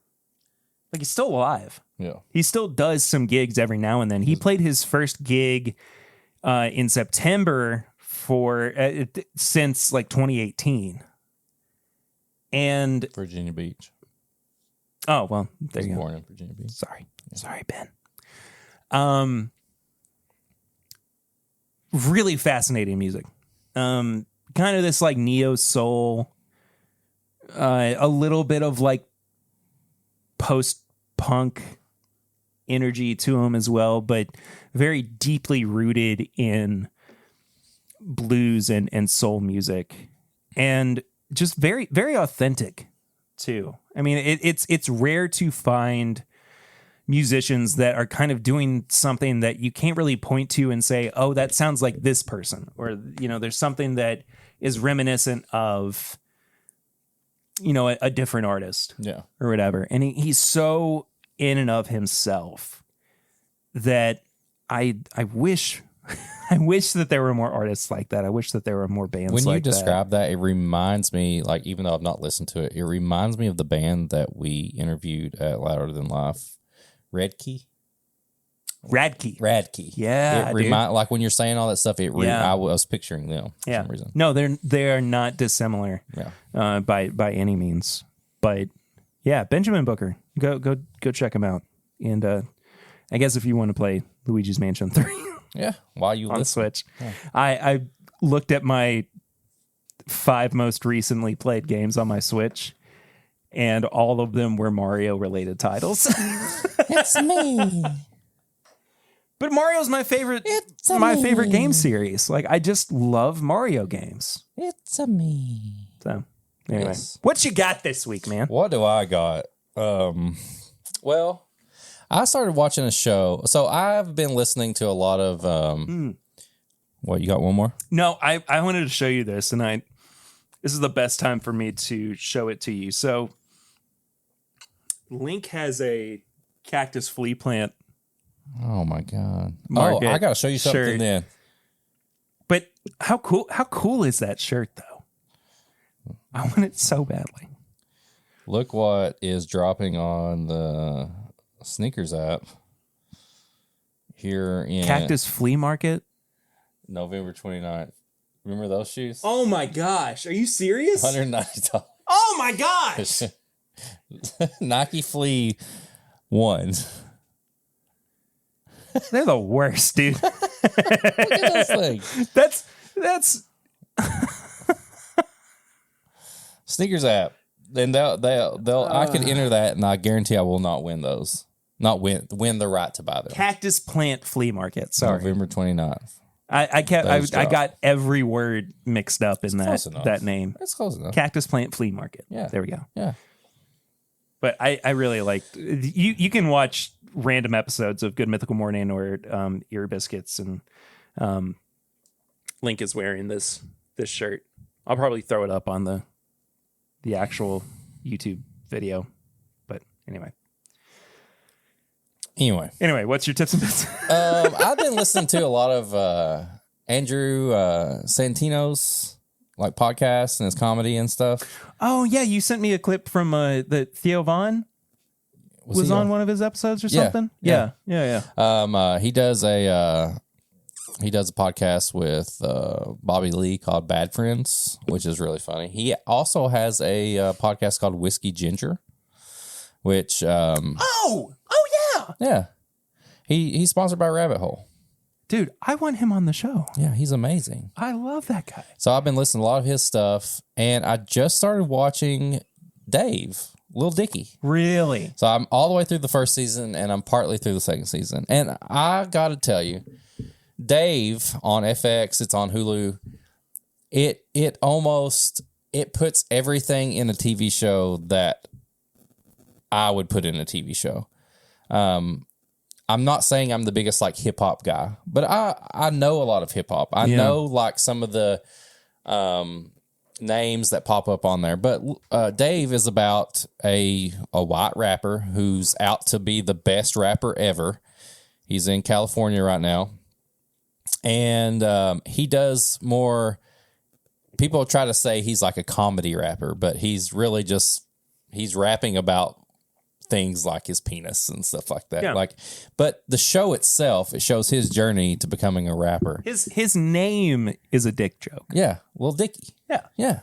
Like, he's still alive. Yeah. He still does some gigs every now and then. He played his first gig in September since like 2018. And Virginia Beach. Oh, well, there you go. Born in Virginia Beach. Sorry, Ben. Really fascinating music. Kind of this like neo soul, a little bit of like post punk energy to him as well, but very deeply rooted in blues and soul music, and just very, very authentic too. I mean, it's rare to find musicians that are kind of doing something that you can't really point to and say, oh, that sounds like this person, or, you know, there's something that is reminiscent of, you know, a different artist, yeah, or whatever. And he's so in and of himself that I wish I wish that there were more artists like that. I wish that there were more bands like that. When you describe that, it reminds me, like, even though I've not listened to it, it reminds me of the band that we interviewed at Louder Than Life, Radkey. Yeah, like when you're saying all that stuff, I was picturing them for some reason. No, they are not dissimilar. Yeah. By any means. But yeah, Benjamin Booker. Go check him out. And I guess if you want to play Luigi's Mansion 3. Yeah, while you on listen. Switch. Yeah. I looked at my 5 most recently played games on my Switch, and all of them were Mario related titles. It's me. But Mario's my favorite favorite game series. Like, I just love Mario games. It's a me. So anyway, yes. What you got this week, man? What do I got? Well, I started watching a show. So I've been listening to a lot of What, you got one more? No, I wanted to show you this, and this is the best time for me to show it to you. So Link has a cactus flea plant. Oh my god! Market I gotta show you something shirt. then. But how cool is that shirt though? I want it so badly. Look what is dropping on the sneakers app here in Cactus Flea Market, November 29th. Remember those shoes? Oh my gosh, are you serious? $190. Oh my gosh. Nike Flea ones. They're the worst, dude. Look at those things. That's sneakers app. Then they'll I could enter that, and I guarantee I will not win those. Not win the right to buy them. Cactus Plant Flea Market. Sorry, November 29th. I got every word mixed up in that name. That's close enough. Cactus Plant Flea Market. Yeah, there we go. Yeah, but I really liked you can watch random episodes of Good Mythical Morning or Ear Biscuits, and Link is wearing this shirt. I'll probably throw it up on the the actual YouTube video. But anyway, what's your tips and bits? I've been listening to a lot of Andrew Santino's like podcasts and his comedy and stuff. Oh yeah, you sent me a clip from the Theo Von was on one of his episodes or something. Yeah. He does a podcast with Bobby Lee called Bad Friends, which is really funny. He also has a podcast called Whiskey Ginger, which yeah, he's sponsored by Rabbit Hole. Dude, I want him on the show. Yeah, he's amazing. I love that guy. So I've been listening to a lot of his stuff, and I just started watching Dave, Lil Dicky. Really? So I'm all the way through the first season, and I'm partly through the second season. And I got to tell you, Dave on FX, it's on Hulu. It puts everything in a TV show that I would put in a TV show. I'm not saying I'm the biggest like hip hop guy, but I know a lot of hip hop. I know like some of the names that pop up on there. But Dave is about a white rapper who's out to be the best rapper ever. He's in California right now, and he does more. People try to say he's like a comedy rapper, but he's really just he's rapping about things like his penis and stuff like that. Yeah. But the show itself, it shows his journey to becoming a rapper. His name is a dick joke. Yeah, Lil Dicky. Yeah.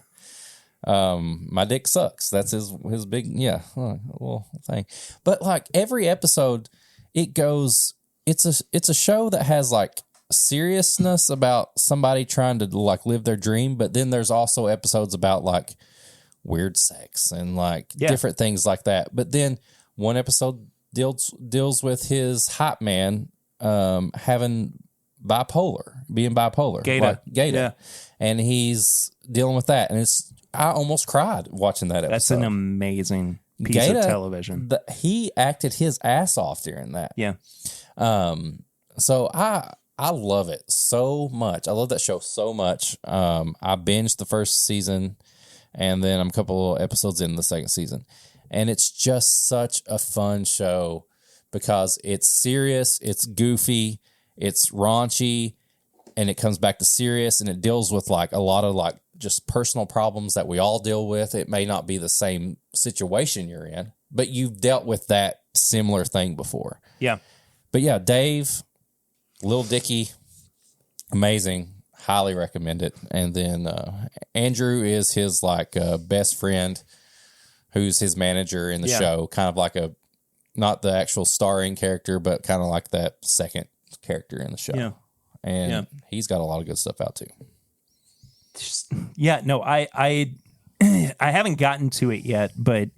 My dick sucks. That's his big little thing. But like every episode, it goes. It's a show that has like seriousness about somebody trying to like live their dream, but then there's also episodes about like weird sex and like different things like that. But then one episode deals with his hype man being bipolar. Gata. Yeah. And he's dealing with that. And I almost cried watching that episode. That's an amazing piece of television. He acted his ass off during that. Yeah. So I love it so much. I love that show so much. I binged the first season, and then I'm a couple episodes in the second season. And it's just such a fun show because it's serious, it's goofy, it's raunchy, and it comes back to serious, and it deals with like a lot of like just personal problems that we all deal with. It may not be the same situation you're in, but you've dealt with that similar thing before. Yeah. But yeah, Dave, Lil Dicky, amazing. Highly recommend it. And then Andrew is his like best friend, who's his manager in the show, kind of like not the actual starring character, but kind of like that second character in the show. Yeah. And he's got a lot of good stuff out too. Yeah, no, I haven't gotten to it yet, but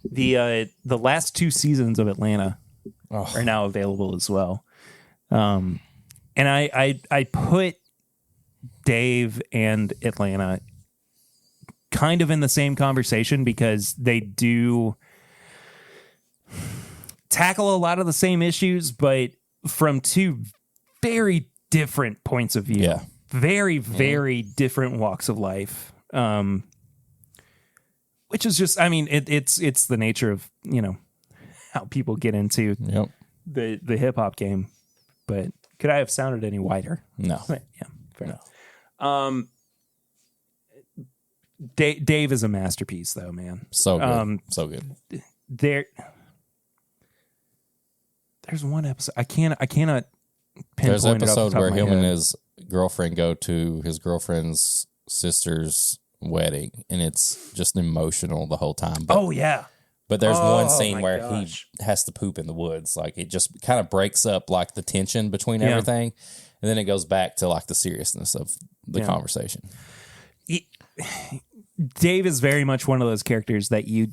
the last two seasons of Atlanta are now available as well. And I put Dave and Atlanta kind of in the same conversation because they do tackle a lot of the same issues, but from two very different points of view. Yeah. Very, very different walks of life. Which is just, I mean, it's the nature of, how people get into the hip hop game. But could I have sounded any wider? No. Yeah, fair enough. Dave is a masterpiece, though, man. So good. So good. There's one episode I cannot pinpoint. There's an episode where him and his his girlfriend go to his girlfriend's sister's wedding, and it's just emotional the whole time. But, But there's one scene where he has to poop in the woods. Like it just kind of breaks up like the tension between everything, and then it goes back to like the seriousness of the conversation. Dave is very much one of those characters that you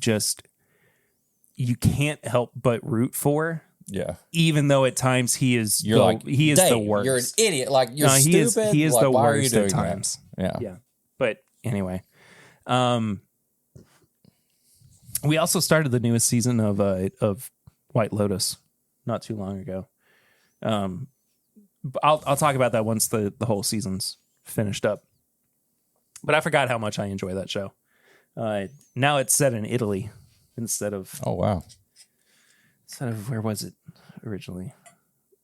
can't help but root for. Yeah. Even though at times he is Dave, the worst. You're an idiot. Like you're stupid. He is like, the why worst are you at doing times. That? Yeah. But anyway, we also started the newest season of White Lotus not too long ago. I'll talk about that once the whole season's finished up. But I forgot how much I enjoy that show. Now it's set in Italy instead of Oh wow. where was it originally?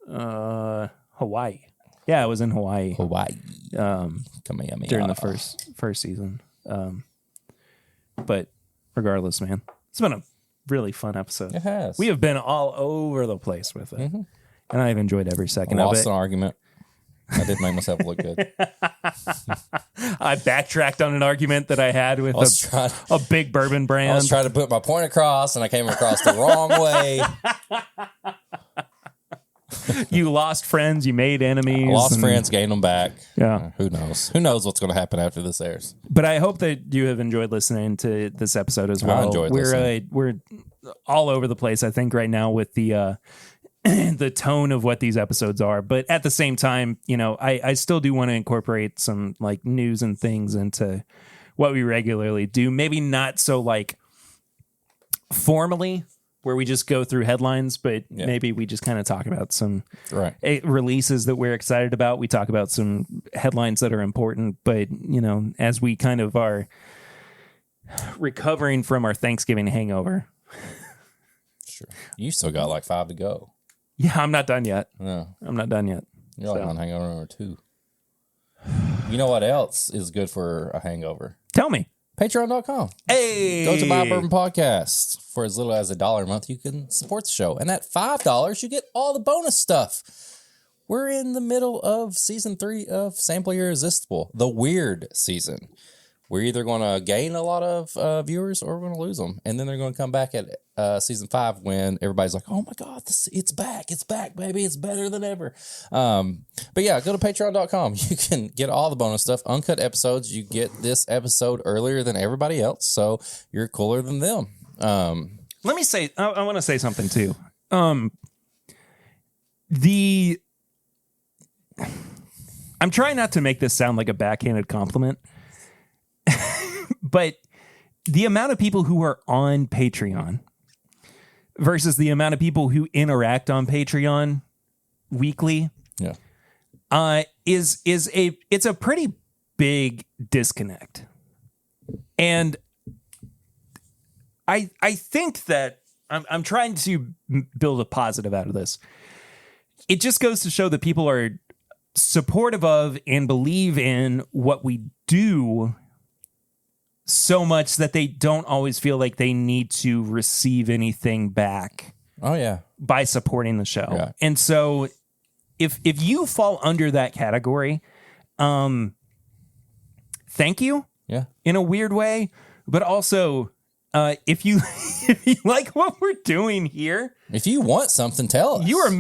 Hawaii. Yeah, it was in Hawaii. Kamehameha. During the first season. But regardless, man, it's been a really fun episode. It has. We have been all over the place with it, and I've enjoyed every second of it. Lost an argument. I did make myself look good. I backtracked on an argument that I had with a big bourbon brand. I was trying to put my point across, and I came across the wrong way. You lost friends, you made enemies. Lost friends, gained them back. Yeah. Who knows? Who knows what's going to happen after this airs? But I hope that you have enjoyed listening to this episode as well. I enjoyed listening. We're all over the place, I think, right now with the the tone of what these episodes are. But at the same time, you know, I still do want to incorporate some like news and things into what we regularly do. Maybe not so like formally, where we just go through headlines, but maybe we just kind of talk about some releases that we're excited about. We talk about some headlines that are important, but you know, as we kind of are recovering from our Thanksgiving hangover. Sure. You still got like 5 to go. Yeah, I'm not done yet. No. I'm not done yet. You're like on hangover number 2. You know what else is good for a hangover? Tell me. Patreon.com. Hey! Go to Buy a Bourbon Podcast. For as little as $1 a month, you can support the show. And at $5, you get all the bonus stuff. We're in the middle of season 3 of Sample Irresistible, the weird season. We're either going to gain a lot of viewers or we're going to lose them. And then they're going to come back at season 5 when everybody's like, oh my God, it's back. It's back, baby. It's better than ever. But yeah, go to patreon.com. You can get all the bonus stuff, uncut episodes. You get this episode earlier than everybody else. So you're cooler than them. Let me say, I want to say something too. I'm trying not to make this sound like a backhanded compliment. But the amount of people who are on Patreon versus the amount of people who interact on Patreon weekly, it's a pretty big disconnect. And I think that I'm trying to build a positive out of this. It just goes to show that people are supportive of and believe in what we do so much that they don't always feel like they need to receive anything back. Oh yeah, by supporting the show. Yeah. And so if you fall under that category, thank you. Yeah. In a weird way, but also if you like what we're doing here, if you want something, tell us. You're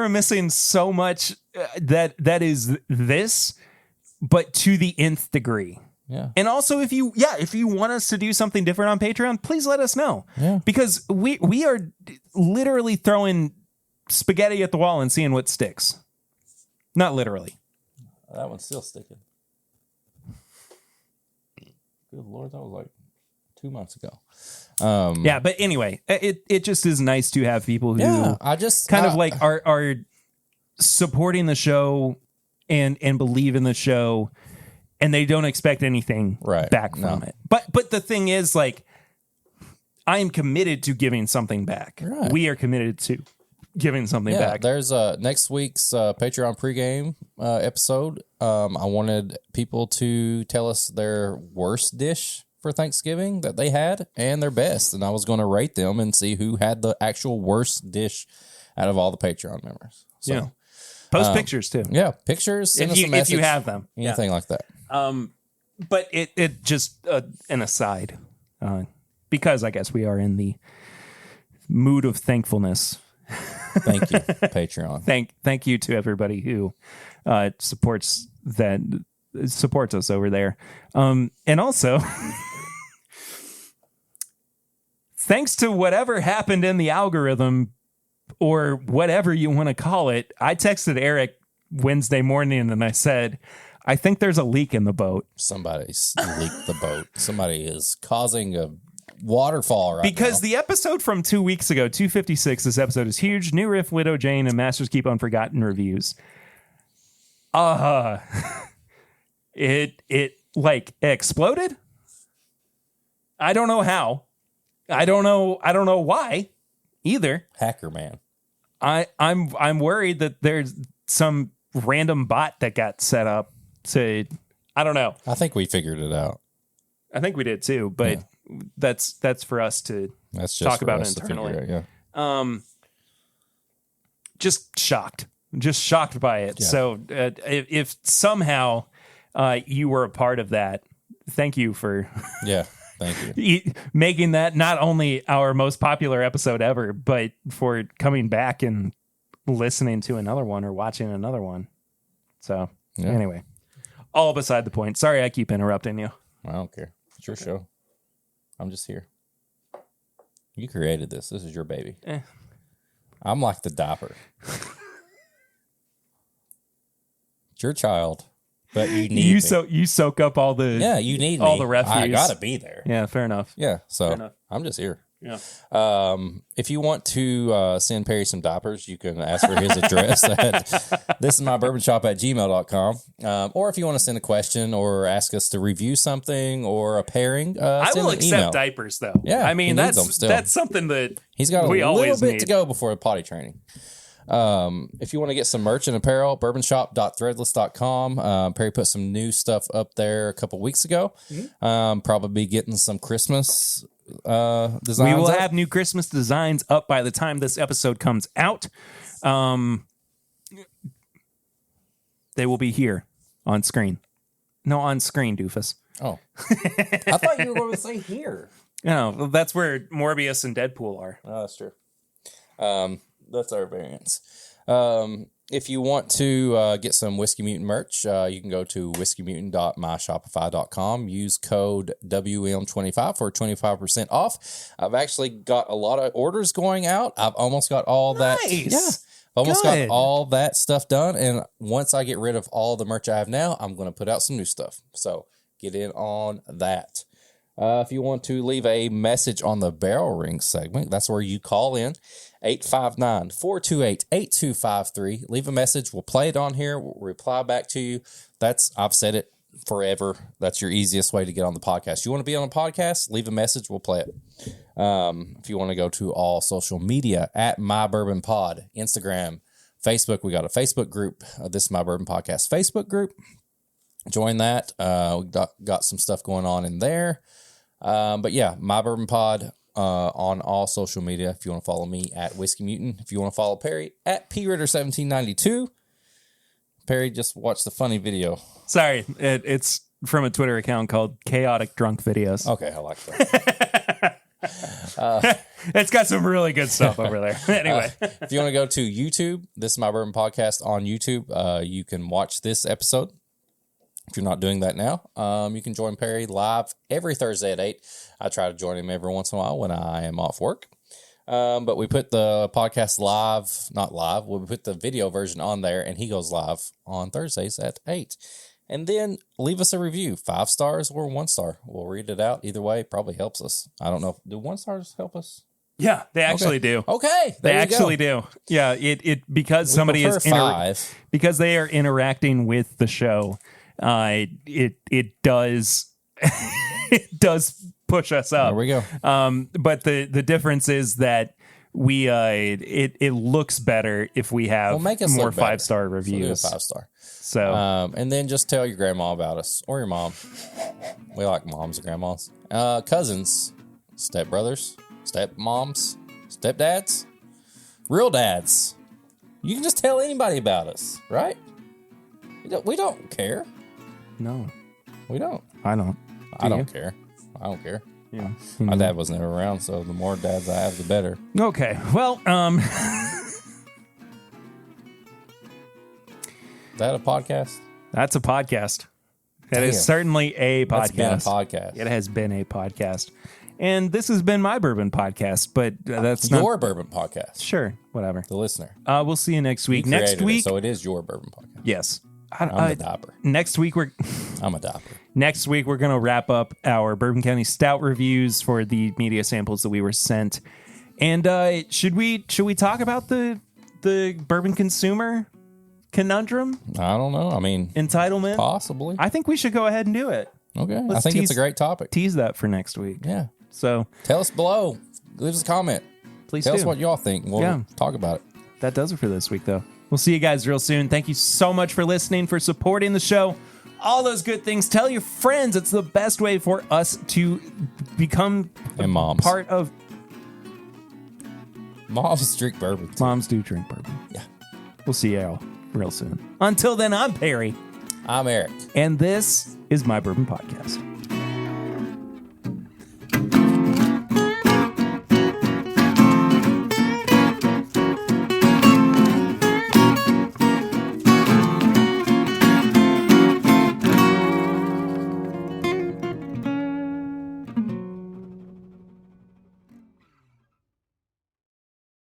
missing so much that is this, but to the nth degree. Yeah. And also if you want us to do something different on Patreon, please let us know. Yeah. Because we are literally throwing spaghetti at the wall and seeing what sticks. Not literally. That one's still sticking. Good Lord, that was like 2 months ago. Yeah, but anyway, it just is nice to have people who are supporting the show and believe in the show. And they don't expect anything back from it. But the thing is, like, I am committed to giving something back. Right. We are committed to giving something back. There's next week's Patreon pregame episode. I wanted people to tell us their worst dish for Thanksgiving that they had and their best. And I was going to rate them and see who had the actual worst dish out of all the Patreon members. So, yeah. Post pictures, too. Yeah, pictures. Send us a message, if you have them. Anything like that. But it just an aside, because I guess we are in the mood of thankfulness. Thank you, Patreon. Thank you to everybody who supports us over there. And also, thanks to whatever happened in the algorithm or whatever you want to call it, I texted Eric Wednesday morning and I said, I think there's a leak in the boat. Somebody's leaked the boat. Somebody is causing a waterfall because the episode from 2 weeks ago, 256, this episode is huge. New riff, Widow Jane, and Masters Keep Unforgotten reviews. It like exploded. I don't know how. I don't know why either. Hacker man. I'm worried that there's some random bot that got set up to, I don't know. I think we figured it out. I think we did too, but that's for us to talk about internally. Just shocked by it. Yeah. So if somehow you were a part of that, thank you for thank you. making that not only our most popular episode ever, but for coming back and listening to another one or watching another one. So anyway, all beside the point. Sorry, I keep interrupting you. I don't care. It's your show. I'm just here. You created this. This is your baby. I'm like the diaper. It's your child, but you need you. So you soak up all the you need all me. the refuse. I gotta be there. Yeah, fair enough. Yeah, so I'm just here. Yeah. If you want to send Perry some diapers, you can ask for his address at thisismybourbonshop@gmail.com. Or if you want to send a question or ask us to review something or a pairing, I will accept email. diapers though. Yeah, I mean that's something that he's got a we little always bit need to go before the potty training. If you want to get some merch and apparel, bourbonshop.threadless.com. Perry put some new stuff up there a couple weeks ago. Probably be getting some Christmas designs. We will have new Christmas designs up by the time this episode comes out. They will be here on screen. No, on screen, doofus. Oh, I thought you were going to say here. No, that's where Morbius and Deadpool are. Oh, that's true. That's our variants. If you want to get some Whiskey Mutant merch, you can go to whiskeymutant.myshopify.com. Use code WM25 for 25% off. I've actually got a lot of orders going out. I've almost got all that. Nice. Yeah. Almost got all that stuff done. And once I get rid of all the merch I have now, I'm going to put out some new stuff. So get in on that. If you want to leave a message on the Barrel Ring segment, that's where you call in 859-428-8253. Leave a message. We'll play it on here. We'll reply back to you. I've said it forever. That's your easiest way to get on the podcast. You want to be on a podcast? Leave a message. We'll play it. If you want to go to all social media at My Bourbon Pod, Instagram, Facebook, we got a Facebook group. This is My Bourbon Podcast Facebook group. Join that. We got some stuff going on in there. But yeah, My Bourbon Pod on all social media. If you want to follow me at Whiskey Mutant, if you want to follow Perry at PRitter1792. Perry just watched the funny video. Sorry, it's from a Twitter account called Chaotic Drunk Videos. Okay, I like that. It's got some really good stuff over there. Anyway, if you want to go to YouTube, This is My Bourbon Podcast on YouTube. You can watch this episode. If you're not doing that now, you can join Perry live every Thursday at 8. I try to join him every once in a while when I am off work. But we put the podcast not live. We put the video version on there, and he goes live on Thursdays at 8. And then leave us a review, 5 stars or 1 star. We'll read it out. Either way, probably helps us. I don't know. Do 1 stars help us? yeah, they actually do. Okay, They actually do. Yeah, it because somebody is 5. because they are interacting with the show. It does it does push us up. There we go. But the difference is that we it looks better if we have Make us more look better. 5-star reviews. So do a 5-star. So And then just tell your grandma about us or your mom. We like moms and grandmas. Cousins, stepbrothers, stepmoms, stepdads, real dads. You can just tell anybody about us, right? We don't care. no, We don't. I don't. I don't care. I don't care. Yeah. My dad was never around, so the more dads I have, the better. Okay. Well, Is that a podcast? that's a podcast. That Damn. is certainly a podcast. That's been a podcast. It has been a podcast. And this has been my bourbon podcast, but that's Your not bourbon podcast. sure. Whatever. The listener. We'll see you next week. You Next created it, week, so it is your bourbon podcast. yes. I'm the diaper. Next week we're I'm a diaper. next week we're gonna wrap up our Bourbon County Stout reviews for the media samples that we were sent. And should we talk about the bourbon consumer conundrum I don't know. I mean, entitlement? possibly. I think we should go ahead and do it. Okay. I Let's think it's a great topic. Tease that for next week. Yeah. So Tell us below. Leave us a comment. please Tell do. us what y'all think. We'll talk about it. That does it for this week, though. We'll see you guys real soon. Thank you so much for listening, for supporting the show. All those good things. Tell your friends. It's the best way for us to become And moms. part of... Moms drink bourbon. Moms do drink bourbon. Yeah. We'll see y'all real soon. Until then, I'm Perry. I'm Eric. And this is My Bourbon Podcast.